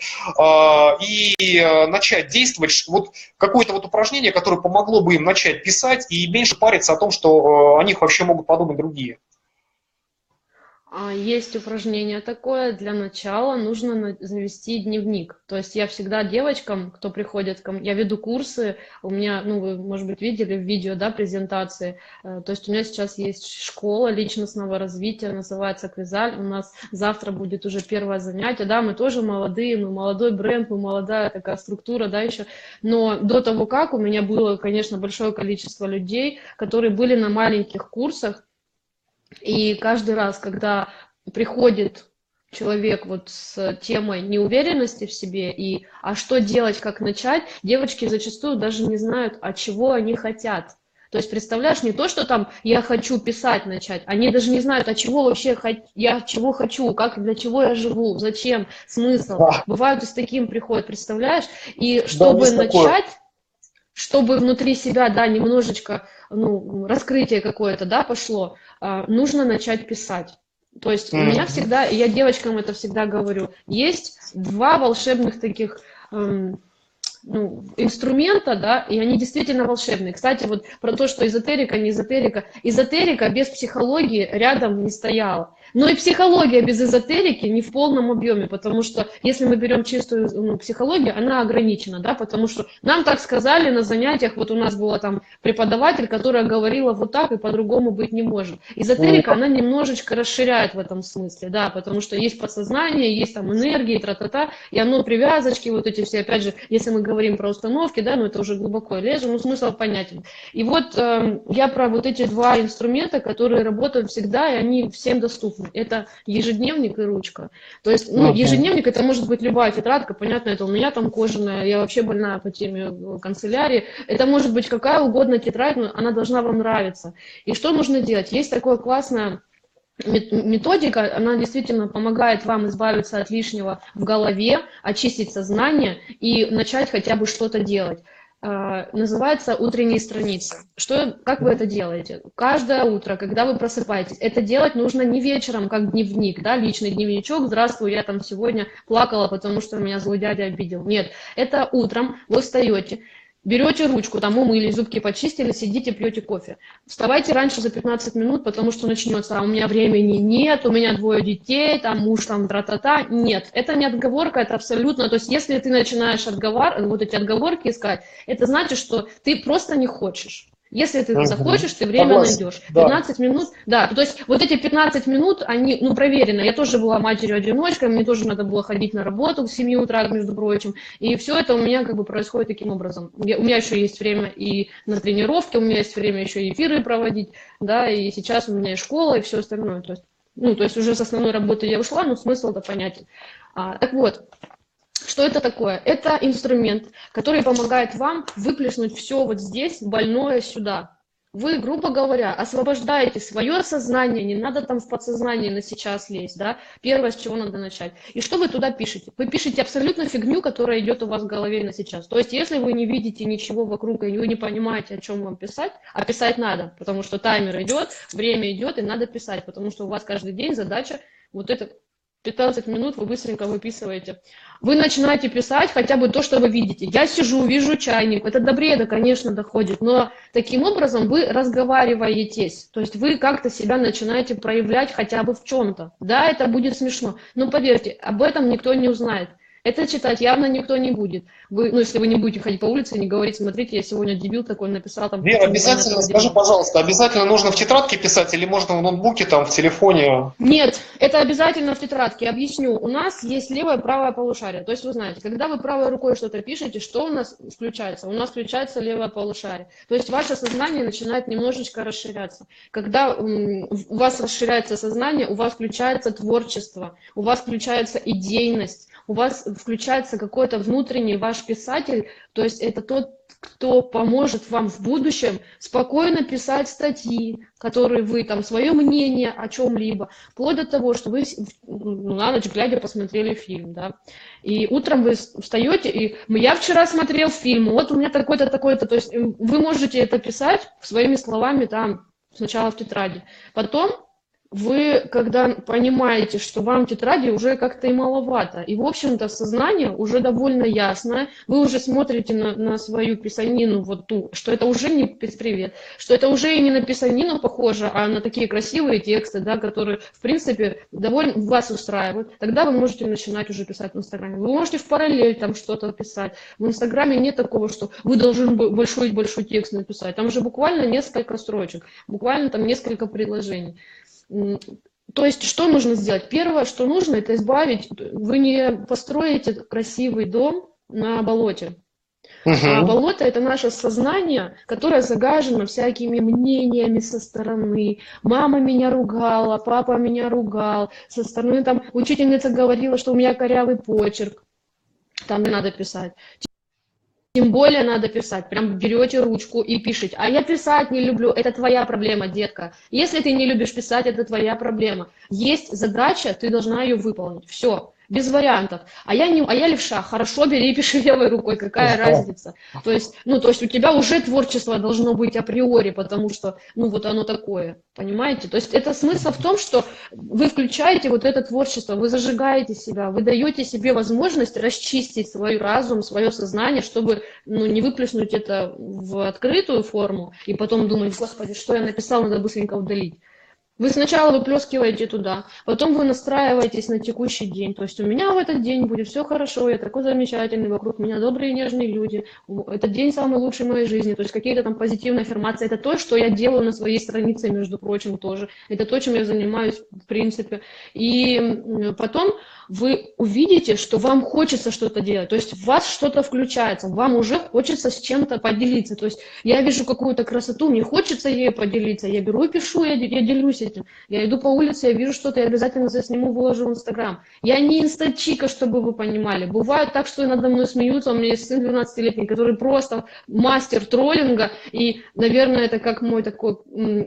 и начать действовать, вот какое-то вот упражнение, которое помогло бы им начать писать и меньше париться о том, что о них вообще могут подумать другие. Есть упражнение такое. Для начала нужно завести дневник. То есть я всегда девочкам, кто приходит ко мне, я веду курсы, у меня, ну, вы, может быть, видели в видео, да, презентации. То есть у меня сейчас есть школа личностного развития, называется Квизаль. У нас завтра будет уже первое занятие. Да, мы тоже молодые, мы молодой бренд, мы молодая такая структура, да, еще. Но до того, как у меня было, конечно, большое количество людей, которые были на маленьких курсах, и каждый раз, когда приходит человек вот с темой неуверенности в себе и а что делать, как начать, девочки зачастую даже не знают, а чего они хотят. То есть, представляешь, не то, что там я хочу писать начать, они даже не знают, а чего вообще я чего хочу, как, для чего я живу, зачем, смысл. Да, Бывают и с таким приходят, представляешь? И да, чтобы есть такое. начать, чтобы внутри себя, да, немножечко, ну, раскрытие какое-то, да, пошло, нужно начать писать. То есть у меня Мгм. всегда, и я девочкам это всегда говорю, есть два волшебных таких ну, инструмента, да, и они действительно волшебные. Кстати, вот про то, что эзотерика, не эзотерика. Эзотерика без психологии рядом не стояла. Но и психология без эзотерики не в полном объеме, потому что если мы берем чистую психологию, она ограничена, да, потому что нам так сказали на занятиях, вот у нас была там преподаватель, которая говорила вот так и по-другому быть не может. Эзотерика, она немножечко расширяет в этом смысле, да, потому что есть подсознание, есть там энергии, тра-та-та, и оно привязочки, вот эти все, опять же, если мы говорим про установки, да, но это уже глубоко лежим, но смысл понятен. И вот я про вот эти два инструмента, которые работают всегда, и они всем доступны. Это ежедневник и ручка. То есть, ну, Мгм. ежедневник это может быть любая тетрадка, понятно, это у меня там кожаная, я вообще больная по теме канцелярии. Это может быть какая угодно тетрадь, но она должна вам нравиться. И что нужно делать? Есть такое классное методика, она действительно помогает вам избавиться от лишнего в голове, очистить сознание и начать хотя бы что-то делать. Называется утренние страницы. Как вы это делаете? Каждое утро, когда вы просыпаетесь, это делать нужно не вечером, как дневник, да, личный дневничок, здравствуй, я там сегодня плакала, потому что меня злой дядя обидел. Нет, это утром вы встаете, берете ручку, там умыли, зубки почистили, сидите, пьете кофе. Вставайте раньше за 15 минут, потому что начнется, а у меня времени нет, у меня двое детей, там муж, там тра-та-та. Нет, это не отговорка, это абсолютно, то есть если ты начинаешь вот эти отговорки искать, это значит, что ты просто не хочешь. Если ты Мгм. захочешь, ты время Согласен, найдешь. да. 15 минут, да, то есть вот эти 15 минут, они, ну, проверены. Я тоже была матерью-одиночкой, мне тоже надо было ходить на работу к 7 утра, между прочим. И все это у меня как бы происходит таким образом. У меня еще есть время и на тренировке, у меня есть время еще и эфиры проводить, да, и сейчас у меня и школа, и все остальное. То есть, ну, то есть уже с основной работы я ушла, но смысл-то понятен. Так вот, что это такое? Это инструмент, который помогает вам выплеснуть все вот здесь, больное сюда. Вы, грубо говоря, освобождаете свое сознание, не надо там в подсознание на сейчас лезть, да? Первое, с чего надо начать. И что вы туда пишете? Вы пишете абсолютно фигню, которая идет у вас в голове на сейчас. То есть, если вы не видите ничего вокруг, и вы не понимаете, о чем вам писать, а писать надо, потому что таймер идет, время идет, и надо писать, потому что у вас каждый день задача вот это 15 минут вы быстренько выписываете. Вы начинаете писать хотя бы то, что вы видите. Я сижу, вижу чайник. Это до бреда, конечно, доходит. Но таким образом вы разговариваетесь. То есть вы как-то себя начинаете проявлять хотя бы в чем-то. Да, это будет смешно. Но поверьте, об этом никто не узнает. Это читать явно никто не будет. Вы, ну, если вы не будете ходить по улице и не говорить, смотрите, я сегодня дебил такой написал там Вера, кучу обязательно непонятного скажи, дерьма. пожалуйста, обязательно нужно в тетрадке писать или можно в ноутбуке, там, в телефоне? Нет, это обязательно в тетрадке. Объясню. У нас есть левое и правое полушарие. То есть вы знаете, когда вы правой рукой что-то пишете, что у нас включается? У нас включается левое полушарие. То есть ваше сознание начинает немножечко расширяться. Когда у вас расширяется сознание, у вас включается творчество, у вас включается идейность, у вас включается какой-то внутренний ваш писатель, то есть это тот, кто поможет вам в будущем спокойно писать статьи, которые вы там, свое мнение о чем-либо, вплоть до того, что вы на ночь глядя посмотрели фильм, да, и утром вы встаете, и я вчера смотрел фильм, вот у меня такой-то, такой-то, то есть вы можете это писать своими словами там сначала в тетради, потом вы, когда понимаете, что вам тетради уже как-то и маловато, и, в общем-то, сознание уже довольно ясное, вы уже смотрите на свою писанину, вот ту, что это уже не привет, что это уже и не на писанину похоже, а на такие красивые тексты, да, которые, в принципе, довольно вас устраивают, тогда вы можете начинать уже писать в Инстаграме. Вы можете в параллель там что-то писать. В Инстаграме нет такого, что вы должны большой-большой текст написать. Там же буквально несколько строчек, буквально там несколько предложений. То есть, что нужно сделать? Первое, что нужно, это избавить, вы не построите красивый дом на болоте. А болото – это наше сознание, которое загажено всякими мнениями со стороны. Мама меня ругала, папа меня ругал, со стороны там учительница говорила, что у меня корявый почерк. Там не надо писать. Тем более надо писать, прям берете ручку и пишите. А я писать не люблю, это твоя проблема, детка. Если ты не любишь писать, это твоя проблема. Есть задача, ты должна ее выполнить. Все, без вариантов. А я левша, хорошо, бери и пиши левой рукой, какая разница. То есть у тебя уже творчество должно быть априори, потому что, вот оно такое, понимаете? То есть это смысл в том, что вы включаете вот это творчество, вы зажигаете себя, вы даете себе возможность расчистить свой разум, свое сознание, чтобы, не выплеснуть это в открытую форму и потом думать, господи, что я написал, надо быстренько удалить. Вы сначала выплескиваете туда, потом вы настраиваетесь на текущий день. То есть у меня в этот день будет все хорошо, я такой замечательный, вокруг меня добрые и нежные люди. Этот день самый лучший в моей жизни. То есть какие-то там позитивные аффирмации. Это то, что я делаю на своей странице, между прочим, тоже. Это то, чем я занимаюсь, в принципе. И потом вы увидите, что вам хочется что-то делать. То есть в вас что-то включается, вам уже хочется с чем-то поделиться. То есть я вижу какую-то красоту, мне хочется ею поделиться. Я беру и пишу, я делюсь этим. Я иду по улице, я вижу что-то, я обязательно засниму, выложу в Инстаграм. Я не инстачика, чтобы вы понимали. Бывает так, что надо мной смеются. У меня есть сын 12-летний, который просто мастер троллинга. И, наверное, это как мой такой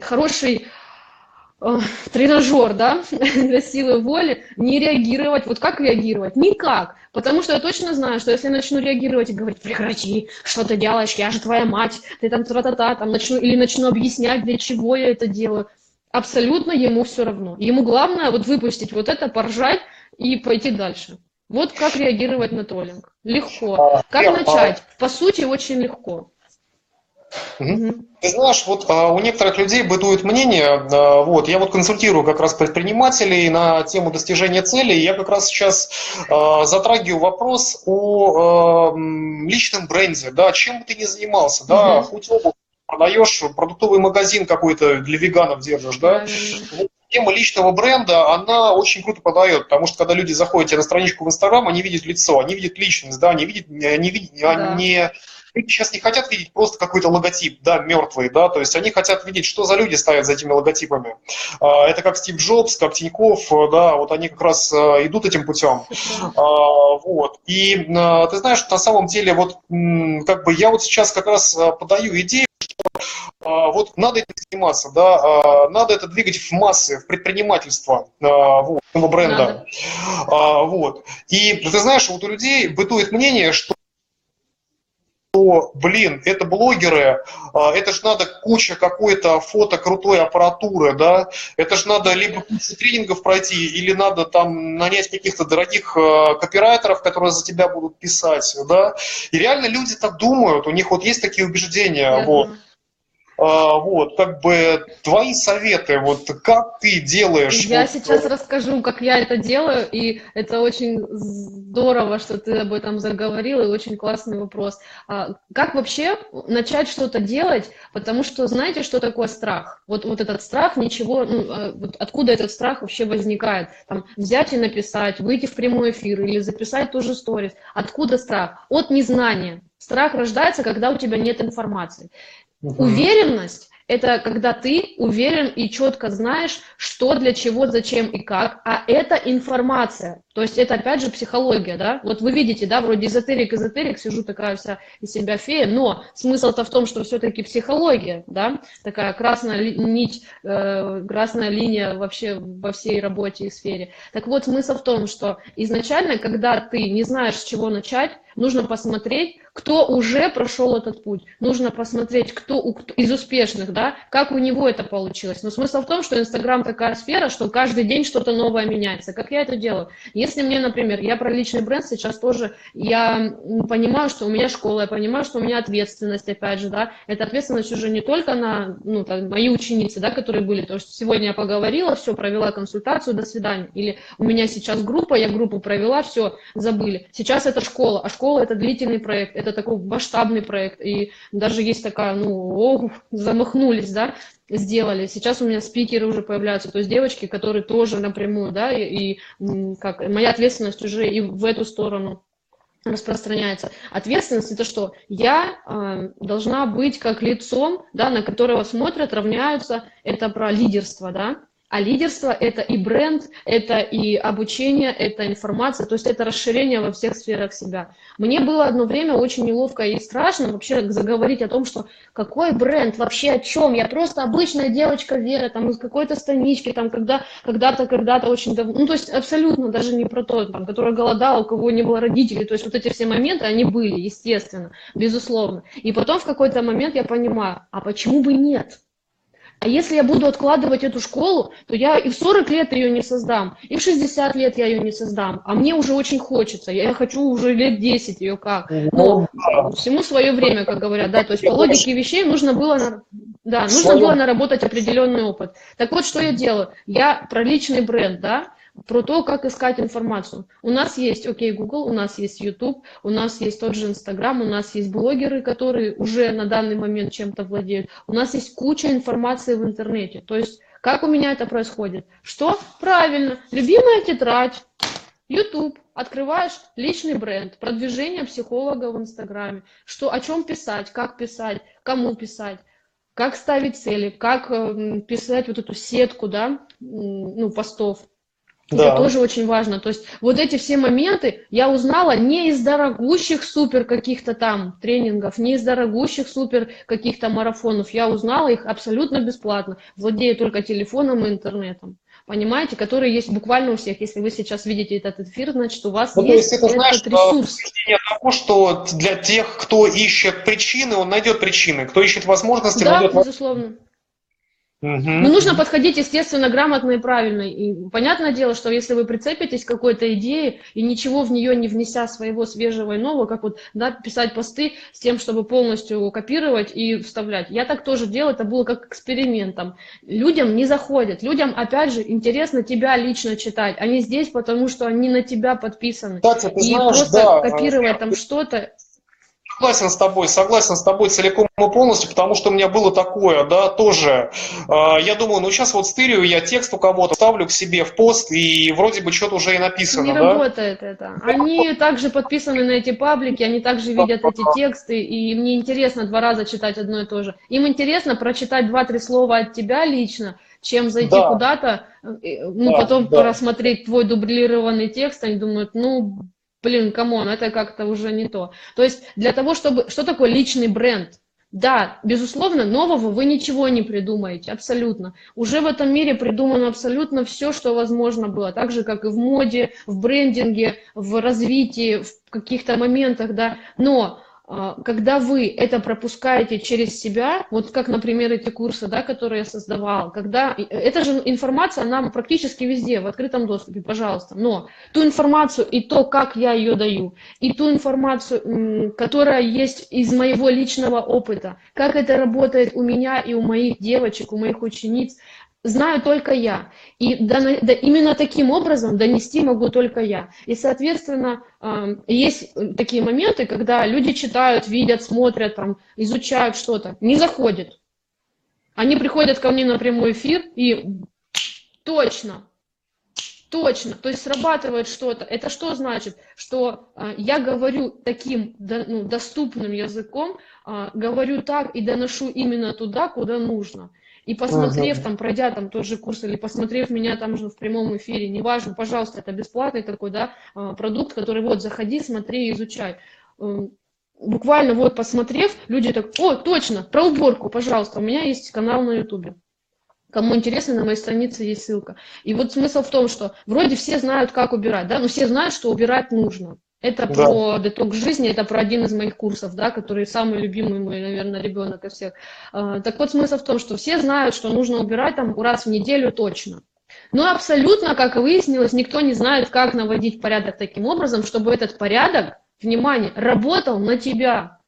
хороший тренажер, да, для силы воли, не реагировать. Вот как реагировать? Никак. Потому что я точно знаю, что если я начну реагировать и говорить, прекрати, что ты делаешь, я же твоя мать, ты там тра-та-та, там начну объяснять, для чего я это делаю, абсолютно ему все равно. Ему главное вот выпустить вот это, поржать и пойти дальше. Вот как реагировать на троллинг. Легко. Как начать? По сути, очень легко. Ты знаешь, вот у некоторых людей бытует мнение, я вот консультирую как раз предпринимателей на тему достижения целей, и я как раз сейчас затрагиваю вопрос о личном бренде, да, чем бы ты ни занимался, да, хоть обувь продаешь, продуктовый магазин какой-то для веганов держишь, да, тема личного бренда, она очень круто продает, потому что когда люди заходят на страничку в Инстаграм, они видят лицо, они видят личность, да, люди сейчас не хотят видеть просто какой-то логотип, да, мертвый, да, то есть они хотят видеть, что за люди стоят за этими логотипами. Это как Стив Джобс, как Тинькофф, да, вот они как раз идут этим путем. И ты знаешь, на самом деле, вот как бы я вот сейчас как раз подаю идею, вот надо этим заниматься, да, надо это двигать в массы, в предпринимательство этого бренда. И ты знаешь, вот у людей бытует мнение, что это блогеры, это же надо куча какой-то фото крутой аппаратуры, да, это же надо либо кучу тренингов пройти, или надо там нанять каких-то дорогих копирайтеров, которые за тебя будут писать, да, и реально люди так думают, у них вот есть такие убеждения, как бы твои советы, вот как ты делаешь? Я сейчас расскажу, как я это делаю, и это очень здорово, что ты об этом заговорил, и очень классный вопрос. Как вообще начать что-то делать, потому что знаете, что такое страх? Вот этот страх, откуда этот страх вообще возникает? Там, взять и написать, выйти в прямой эфир или записать тоже сторис. Откуда страх? От незнания. Страх рождается, когда у тебя нет информации. Уверенность Это когда ты уверен и четко знаешь, что, для чего, зачем и как, а это информация. То есть это опять же психология, да? Вот вы видите, да, вроде эзотерик, сижу такая вся из себя фея, но смысл-то в том, что все-таки психология, да, такая красная нить, красная линия вообще во всей работе и сфере. Так вот, смысл в том, что изначально, когда ты не знаешь, с чего начать, нужно посмотреть, кто уже прошел этот путь. Нужно посмотреть, кто из успешных, да, как у него это получилось. Но смысл в том, что Инстаграм такая сфера, что каждый день что-то новое меняется. Как я это делаю? Если мне, например, я про личный бренд сейчас тоже, я понимаю, что у меня школа, я понимаю, что у меня ответственность, опять же, да, эта ответственность уже не только на, ну, там, мои ученицы, да, которые были, то есть сегодня я поговорила, все, провела консультацию, до свидания. Или у меня сейчас группа, я группу провела, все, забыли. Сейчас это школа, а школа это длительный проект, это такой масштабный проект, и даже есть такая, ну, замахнулись, да, сделали. Сейчас у меня спикеры уже появляются, то есть девочки, которые тоже напрямую, да, как моя ответственность уже и в эту сторону распространяется. Ответственность это что? Я должна быть как лицом, да, на которого смотрят, равняются. Это про лидерство, да. А лидерство это и бренд, это и обучение, это информация, то есть это расширение во всех сферах себя. Мне было одно время очень неловко и страшно вообще заговорить о том, что какой бренд, вообще о чем, я просто обычная девочка Вера, там из какой-то станички, там когда-то очень давно, ну то есть абсолютно даже не про то, там, которая голодала, у кого не было родителей, то есть вот эти все моменты, они были, естественно, безусловно. И потом в какой-то момент я понимаю, а почему бы нет? А если я буду откладывать эту школу, то я и в 40 лет ее не создам, и в 60 лет я ее не создам. А мне уже очень хочется, я хочу уже лет 10 ее как. Но Ну, да. всему свое время, как говорят, да, то есть по Я тоже логике вещей нужно было, да, в нужно было своем... наработать определенный опыт. Так вот, что я делаю? Я про личный бренд, да, про то, как искать информацию. У нас есть окей, Google, у нас есть YouTube, у нас есть тот же Instagram, у нас есть блогеры, которые уже на данный момент чем-то владеют. У нас есть куча информации в интернете. То есть, как у меня это происходит? Что? Правильно, любимая тетрадь, YouTube, открываешь личный бренд, продвижение психолога в Инстаграме, что, о чем писать, как писать, кому писать, как ставить цели, как писать вот эту сетку, да, ну, постов. Это Да. тоже очень важно. То есть вот эти все моменты я узнала не из дорогущих супер каких-то там тренингов, не из дорогущих супер каких-то марафонов. Я узнала их абсолютно бесплатно, владея только телефоном и интернетом. Понимаете, которые есть буквально у всех. Если вы сейчас видите этот эфир, значит, у вас Ну, то есть есть это, знаешь, этот ресурс. подтверждение того, что для тех, кто ищет причины, он найдет причины. Кто ищет возможности, Да, найдет возможности. безусловно. Но нужно Угу. подходить, естественно, грамотно и правильно. И понятное дело, что если вы прицепитесь к какой-то идее и ничего в нее не внеся своего свежего и нового, как вот, да, писать посты с тем, чтобы полностью копировать и вставлять. Я так тоже делала, это было как экспериментом. Людям не заходит. Людям, опять же, интересно тебя лично читать. Они здесь, потому что они на тебя подписаны. Кстати, ты И знаешь, просто да, копировать там что-то. согласен с тобой целиком и полностью, потому что у меня было такое, да, тоже. Я думаю, ну сейчас вот стырю я текст у кого-то, ставлю к себе в пост, и вроде бы что-то уже и Не написано, да? работает это. Они также подписаны на эти паблики, они также видят эти тексты, и мне интересно 2 раза читать одно и то же. Им интересно прочитать 2-3 слова от тебя лично, чем зайти Да, куда-то, ну, да, потом да. просмотреть твой дублированный текст, они думают, ну, блин, камон, это как-то уже не то. То есть для того, чтобы... Что такое личный бренд? Да, безусловно, нового вы ничего не придумаете, абсолютно. Уже в этом мире придумано абсолютно все, что возможно было, так же, как и в моде, в брендинге, в развитии, в каких-то моментах, да. Но когда вы это пропускаете через себя, вот как, например, эти курсы, да, которые я создавала, когда эта же информация, она практически везде, в открытом доступе, пожалуйста, но ту информацию и то, как я ее даю, и ту информацию, которая есть из моего личного опыта, как это работает у меня и у моих девочек, у моих учениц, знаю только я. И именно таким образом донести могу только я. И, соответственно, есть такие моменты, когда люди читают, видят, смотрят, там, изучают что-то, не заходит. Они приходят ко мне на прямой эфир и точно, Точно, то есть срабатывает что-то. Это что значит? Что я говорю таким доступным языком, говорю так и доношу именно туда, куда нужно. И посмотрев, Мгм. там, пройдя там тот же курс или посмотрев меня там же в прямом эфире, неважно, пожалуйста, это бесплатный такой, да, продукт, который вот, заходи, смотри, изучай. Буквально вот посмотрев, люди так, о, точно, про уборку, пожалуйста, у меня есть канал на ютубе. Кому интересно, на моей странице есть ссылка. И вот смысл в том, что вроде все знают, как убирать, да, но все знают, что убирать нужно. Это Да. про детокс жизни, это про один из моих курсов, да, который самый любимый мой, наверное, ребенок из всех. Так вот, смысл в том, что все знают, что нужно убирать там раз в неделю точно. Но абсолютно, как выяснилось, никто не знает, как наводить порядок таким образом, чтобы этот порядок, внимание, работал на тебя.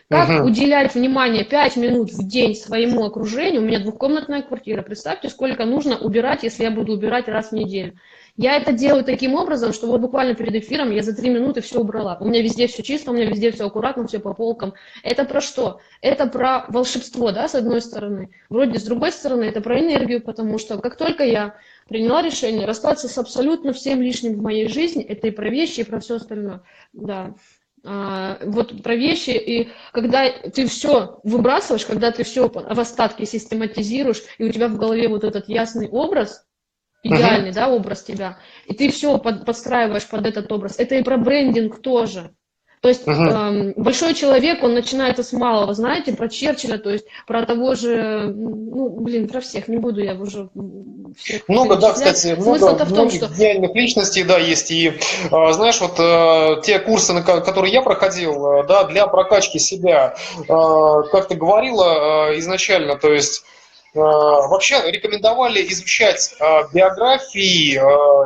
Как Мгм. уделять внимание 5 минут в день своему окружению? У меня двухкомнатная квартира. Представьте, сколько нужно убирать, если я буду убирать раз в неделю. Я это делаю таким образом, что вот буквально перед эфиром я за 3 минуты все убрала. У меня везде все чисто, у меня везде все аккуратно, все по полкам. Это про что? Это про волшебство, да, с одной стороны. Вроде с другой стороны, это про энергию, потому что как только я приняла решение расстаться с абсолютно всем лишним в моей жизни, это и про вещи, и про все остальное. Да. Вот про вещи, и когда ты все выбрасываешь, когда ты все в остатке систематизируешь, и у тебя в голове вот этот ясный образ, Мгм. идеальный, да, образ тебя, и ты все подстраиваешь под этот образ. Это и про брендинг тоже. То есть Мгм. большой человек, он начинается с малого, знаете, про Черчилля, то есть про того же, ну, блин, про всех, не буду я уже всех Много, да, перечислять. кстати, много Смысл-то в том, многих что гениальных личностей, да, есть. И, знаешь, вот те курсы, которые я проходил, да, для прокачки себя, как ты говорила изначально, то есть вообще рекомендовали изучать биографии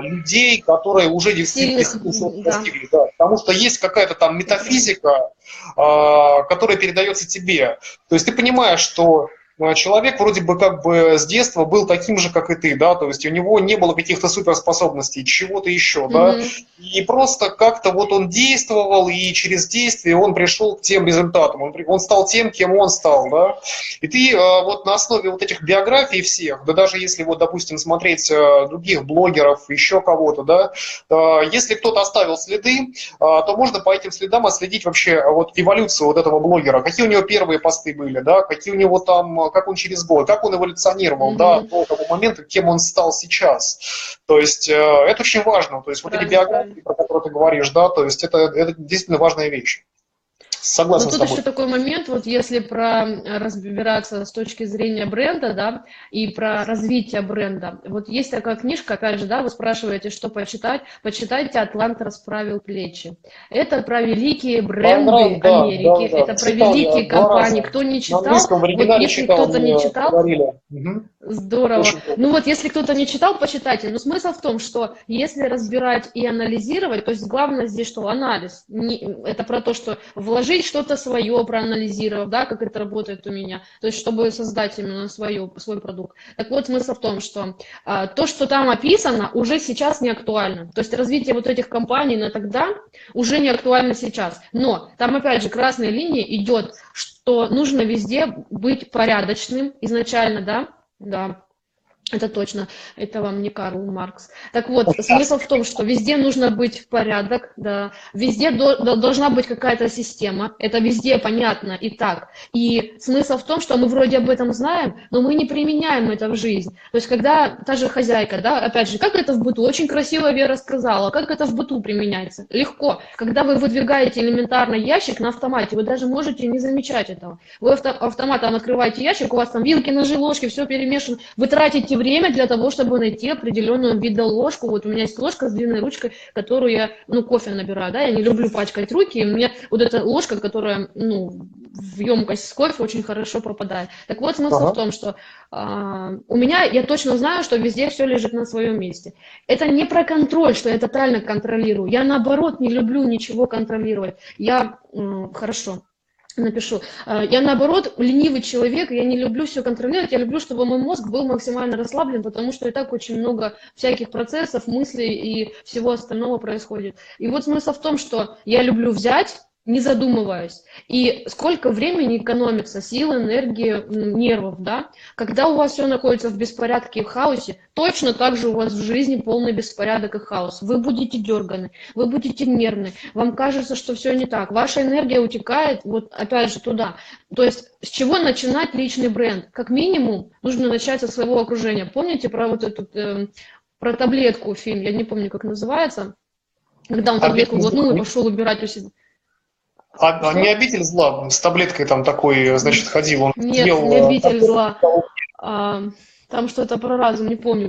людей, которые уже сильных, действительно чего-то да. достигли, да, потому что есть какая-то там метафизика, которая передается тебе. То есть ты понимаешь, что человек вроде бы как бы с детства был таким же, как и ты, да, то есть у него не было каких-то суперспособностей, чего-то еще, да, Мгм. и просто как-то вот он действовал, и через действие он пришел к тем результатам, он стал тем, кем он стал, да, и ты вот на основе вот этих биографий всех, да даже если вот, допустим, смотреть других блогеров, еще кого-то, да, если кто-то оставил следы, то можно по этим следам отследить вообще вот эволюцию вот этого блогера, какие у него первые посты были, да, какие у него там, как он через год, как он эволюционировал, да, Мгм. до того момента, кем он стал сейчас. То есть это очень важно, то есть вот эти Правильно, правильно. биографии, про которые ты говоришь, да, то есть это действительно важная вещь. Но Согласен с тут тобой. еще такой момент, вот если про разбираться с точки зрения бренда, да, и про развитие бренда. Вот есть такая книжка, опять же, да, вы спрашиваете, что почитать. Почитайте «Атлант расправил плечи». Это про великие бренды Да, да, Америки, да. это про Читал я великие два компании. раза. Кто не На читал, английском в вот оригинале если читал, кто-то не мне читал, говорили. Мгм. здорово. Очень круто. Ну вот, если кто-то не читал, почитайте. Но смысл в том, что если разбирать и анализировать, то есть главное здесь что? Анализ. Это про то, что вложить что-то свое, проанализировав, да, как это работает у меня. То есть чтобы создать именно свой продукт. Так вот, смысл в том, что то, что там описано, уже сейчас не актуально. То есть развитие вот этих компаний на тогда уже не актуально сейчас. Но там опять же красной линией идет, что нужно везде быть порядочным изначально, да, да, это точно, это вам не Карл Маркс. Так вот, смысл в том, что везде нужно быть порядок, да, везде должна быть какая-то система, это везде понятно и так. И смысл в том, что мы вроде об этом знаем, но мы не применяем это в жизнь. То есть, когда та же хозяйка, да, опять же, как это в быту, очень красиво Вера сказала, как это в быту применяется? Легко. Когда вы выдвигаете элементарно ящик на автомате, вы даже можете не замечать этого. Вы автоматом открываете ящик, у вас там вилки, ножи, ложки, все перемешано. Вы тратите время для того, чтобы найти определенную видоложку. Вот у меня есть ложка с длинной ручкой, которую я, ну, кофе набираю, да, я не люблю пачкать руки, и у меня вот эта ложка, которая, ну, в емкость с кофе очень хорошо пропадает. Так вот, смысл в Ага. том, что у меня, я точно знаю, что везде все лежит на своем месте. Это не про контроль, что я тотально контролирую. Я, наоборот, не люблю ничего контролировать. Я, хорошо, напишу. Я, наоборот, ленивый человек, я не люблю все контролировать, я люблю, чтобы мой мозг был максимально расслаблен, потому что и так очень много всяких процессов, мыслей и всего остального происходит. И вот смысл в том, что я люблю взять, не задумываясь. И сколько времени экономится, сил, энергии, нервов, да? Когда у вас все находится в беспорядке и в хаосе, точно так же у вас в жизни полный беспорядок и хаос. Вы будете дерганы, вы будете нервны, вам кажется, что все не так. Ваша энергия утекает вот опять же туда. То есть с чего начинать личный бренд? Как минимум нужно начать со своего окружения. Помните про вот эту, про таблетку фильм, я не помню, как называется, когда он таблетку глотнул и пошел убирать у себя. Не обитель зла, с таблеткой там такой, значит, ходил, он Нет, съел... не обитель зла. Там что-то про разум, не помню,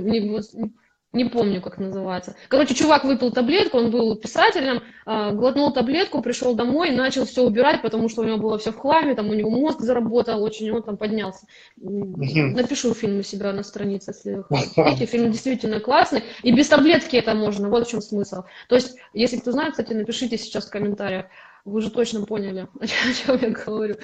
не помню, как называется. Короче, чувак выпил таблетку, он был писателем, глотнул таблетку, пришел домой, начал все убирать, потому что у него было все в хламе, там у него мозг заработал очень, он там поднялся. Напишу фильм у себя на странице, если вы хотите. Фильм действительно классный, и без таблетки это можно, вот в чем смысл. То есть, если кто знает, кстати, напишите сейчас в комментариях. Вы уже точно поняли, о чем я говорю.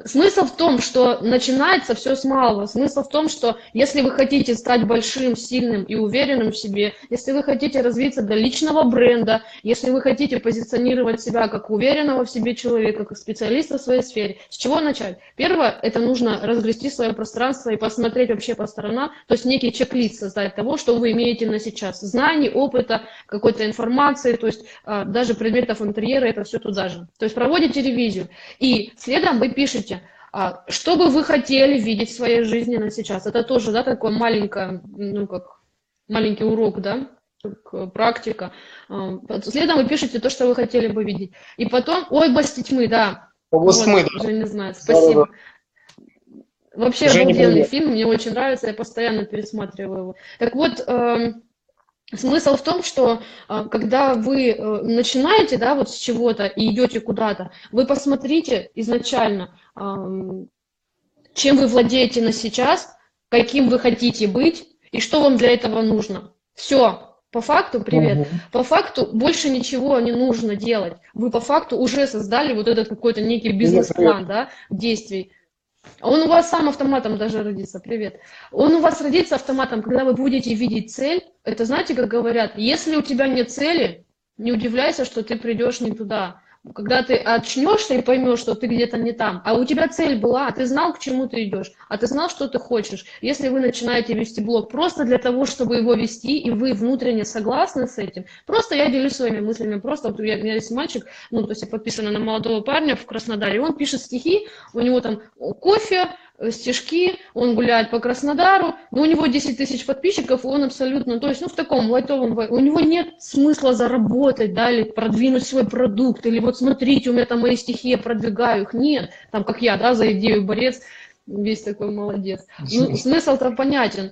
Смысл в том, что начинается все с малого. Смысл в том, что если вы хотите стать большим, сильным и уверенным в себе, если вы хотите развиться до личного бренда, если вы хотите позиционировать себя как уверенного в себе человека, как специалиста в своей сфере, с чего начать? Первое, это нужно разгрести свое пространство и посмотреть вообще по сторонам, то есть некий чек-лист создать того, что вы имеете на сейчас. Знаний, опыта, какой-то информации, то есть даже предметов интерьера, это все туда же. То есть проводите ревизию. И следом вы пишете, что бы вы хотели видеть в своей жизни на сейчас. Это тоже, да, такое маленькое, ну, как маленький урок, да, как практика. Следом вы пишете то, что вы хотели бы видеть. И потом, ой, область тьмы, да. Область тьмы, вот, да. Женя знает, спасибо. Да. Вообще Женя, обалденный привет. фильм, мне очень нравится, я постоянно пересматриваю его. Так вот, смысл в том, что когда вы начинаете, да, вот с чего-то и идете куда-то, вы посмотрите изначально, чем вы владеете на сейчас, каким вы хотите быть и что вам для этого нужно. Все. По факту, привет, по факту больше ничего не нужно делать. Вы по факту уже создали вот этот какой-то некий бизнес-план, да, действий. Он у вас сам автоматом даже родится, привет. Он у вас родится автоматом, когда вы будете видеть цель. Это знаете, как говорят, если у тебя нет цели, не удивляйся, что ты придешь не туда. Когда ты очнешься и поймешь, что ты где-то не там, а у тебя цель была, а ты знал, к чему ты идешь, а ты знал, что ты хочешь. Если вы начинаете вести блог просто для того, чтобы его вести, и вы внутренне согласны с этим, просто я делюсь своими мыслями, просто вот у меня есть мальчик, ну, то есть я подписана на молодого парня в Краснодаре, он пишет стихи, у него там кофе, стишки, он гуляет по Краснодару, но у него 10 тысяч подписчиков, и он абсолютно, то есть, ну, в таком лайтовом, у него нет смысла заработать, да, или продвинуть свой продукт, или вот смотрите, у меня там мои стихи, я продвигаю их, нет, там, как я, да, за идею борец, весь такой молодец. Ну, смысл-то понятен.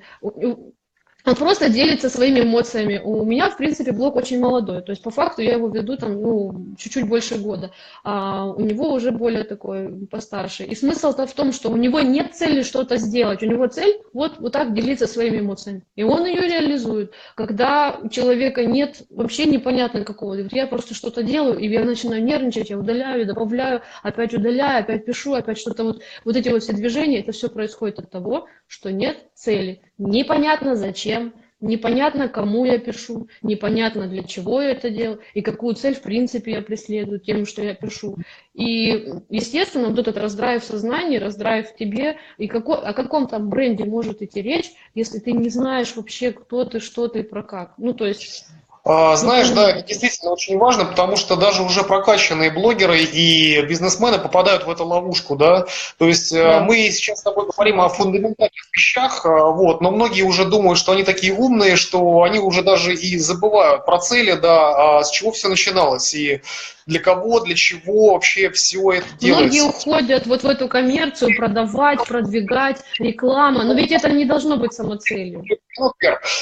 Он просто делится своими эмоциями. У меня, в принципе, блог очень молодой. То есть, по факту, я его веду там, ну, чуть-чуть больше года. А у него уже более такой постарше. И смысл-то в том, что у него нет цели что-то сделать. У него цель вот так делиться своими эмоциями. И он ее реализует. Когда у человека нет вообще непонятно какого. Я просто что-то делаю, и я начинаю нервничать, я удаляю, добавляю, опять удаляю, опять пишу, опять что-то вот эти вот все движения, это все происходит от того, что нет цели. Непонятно зачем, непонятно кому я пишу, непонятно для чего я это делаю и какую цель в принципе я преследую тем, что я пишу. И, естественно, вот этот раздрайв в сознании, раздрайв в тебе, и о каком там бренде может идти речь, если ты не знаешь вообще, кто ты, что ты, про как. Ну, то есть... Знаешь, да, это действительно очень важно, потому что даже уже прокачанные блогеры и бизнесмены попадают в эту ловушку, да. То есть Да. мы сейчас с тобой говорим о фундаментальных вещах, вот, но многие уже думают, что они такие умные, что они уже даже и забывают про цели, да, с чего все начиналось и для кого, для чего вообще все это Многие делается. уходят вот в эту коммерцию, продавать, продвигать, реклама, но ведь это не должно быть самоцелью.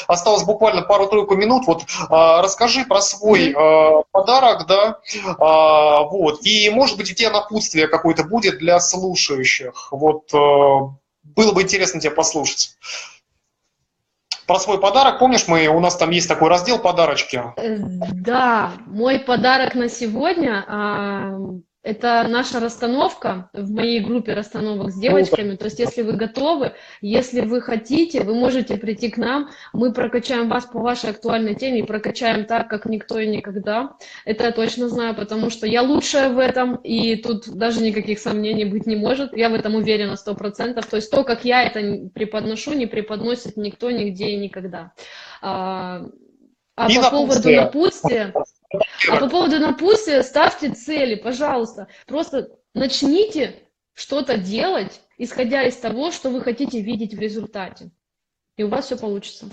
Осталось буквально пару-тройку минут. Вот расскажи про свой подарок, да, вот, и, может быть, у тебя напутствие какое-то будет для слушающих. Вот, было бы интересно тебя послушать. Про свой подарок, помнишь, у нас там есть такой раздел «Подарочки». Да, мой подарок на сегодня Это наша расстановка в моей группе расстановок с Круто. девочками. То есть, если вы готовы, если вы хотите, вы можете прийти к нам. Мы прокачаем вас по вашей актуальной теме и прокачаем так, как никто и никогда. Это я точно знаю, потому что я лучшая в этом, и тут даже никаких сомнений быть не может. Я в этом уверена 100%. То есть, то, как я это преподношу, не преподносит никто, нигде и никогда. А И по поводу напутствие. напутствия, ставьте цели, пожалуйста. Просто начните что-то делать, исходя из того, что вы хотите видеть в результате. И у вас все получится.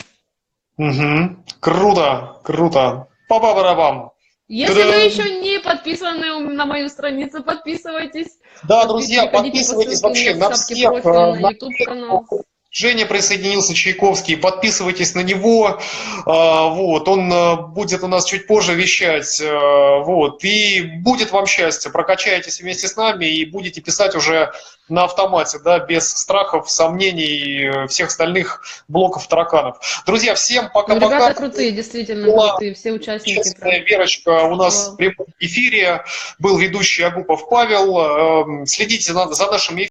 Мгм. Круто, круто. Па-ба-барабам. Если вы Та-дам. еще не подписаны на мою страницу, подписывайтесь. Да, друзья, Переходите по подписывайтесь ссылке у вообще меня в на шапке всех. профиля на YouTube канал. Женя присоединился, Чайковский, подписывайтесь на него, вот, он будет у нас чуть позже вещать, вот, и будет вам счастье, прокачаетесь вместе с нами и будете писать уже на автомате, да, без страхов, сомнений, всех остальных блоков тараканов. Друзья, всем Ну, пока-пока. ребята крутые, действительно крутые, все участники прям. Верочка у нас в Вау. прямом эфире, был ведущий Агупов Павел, следите за нашими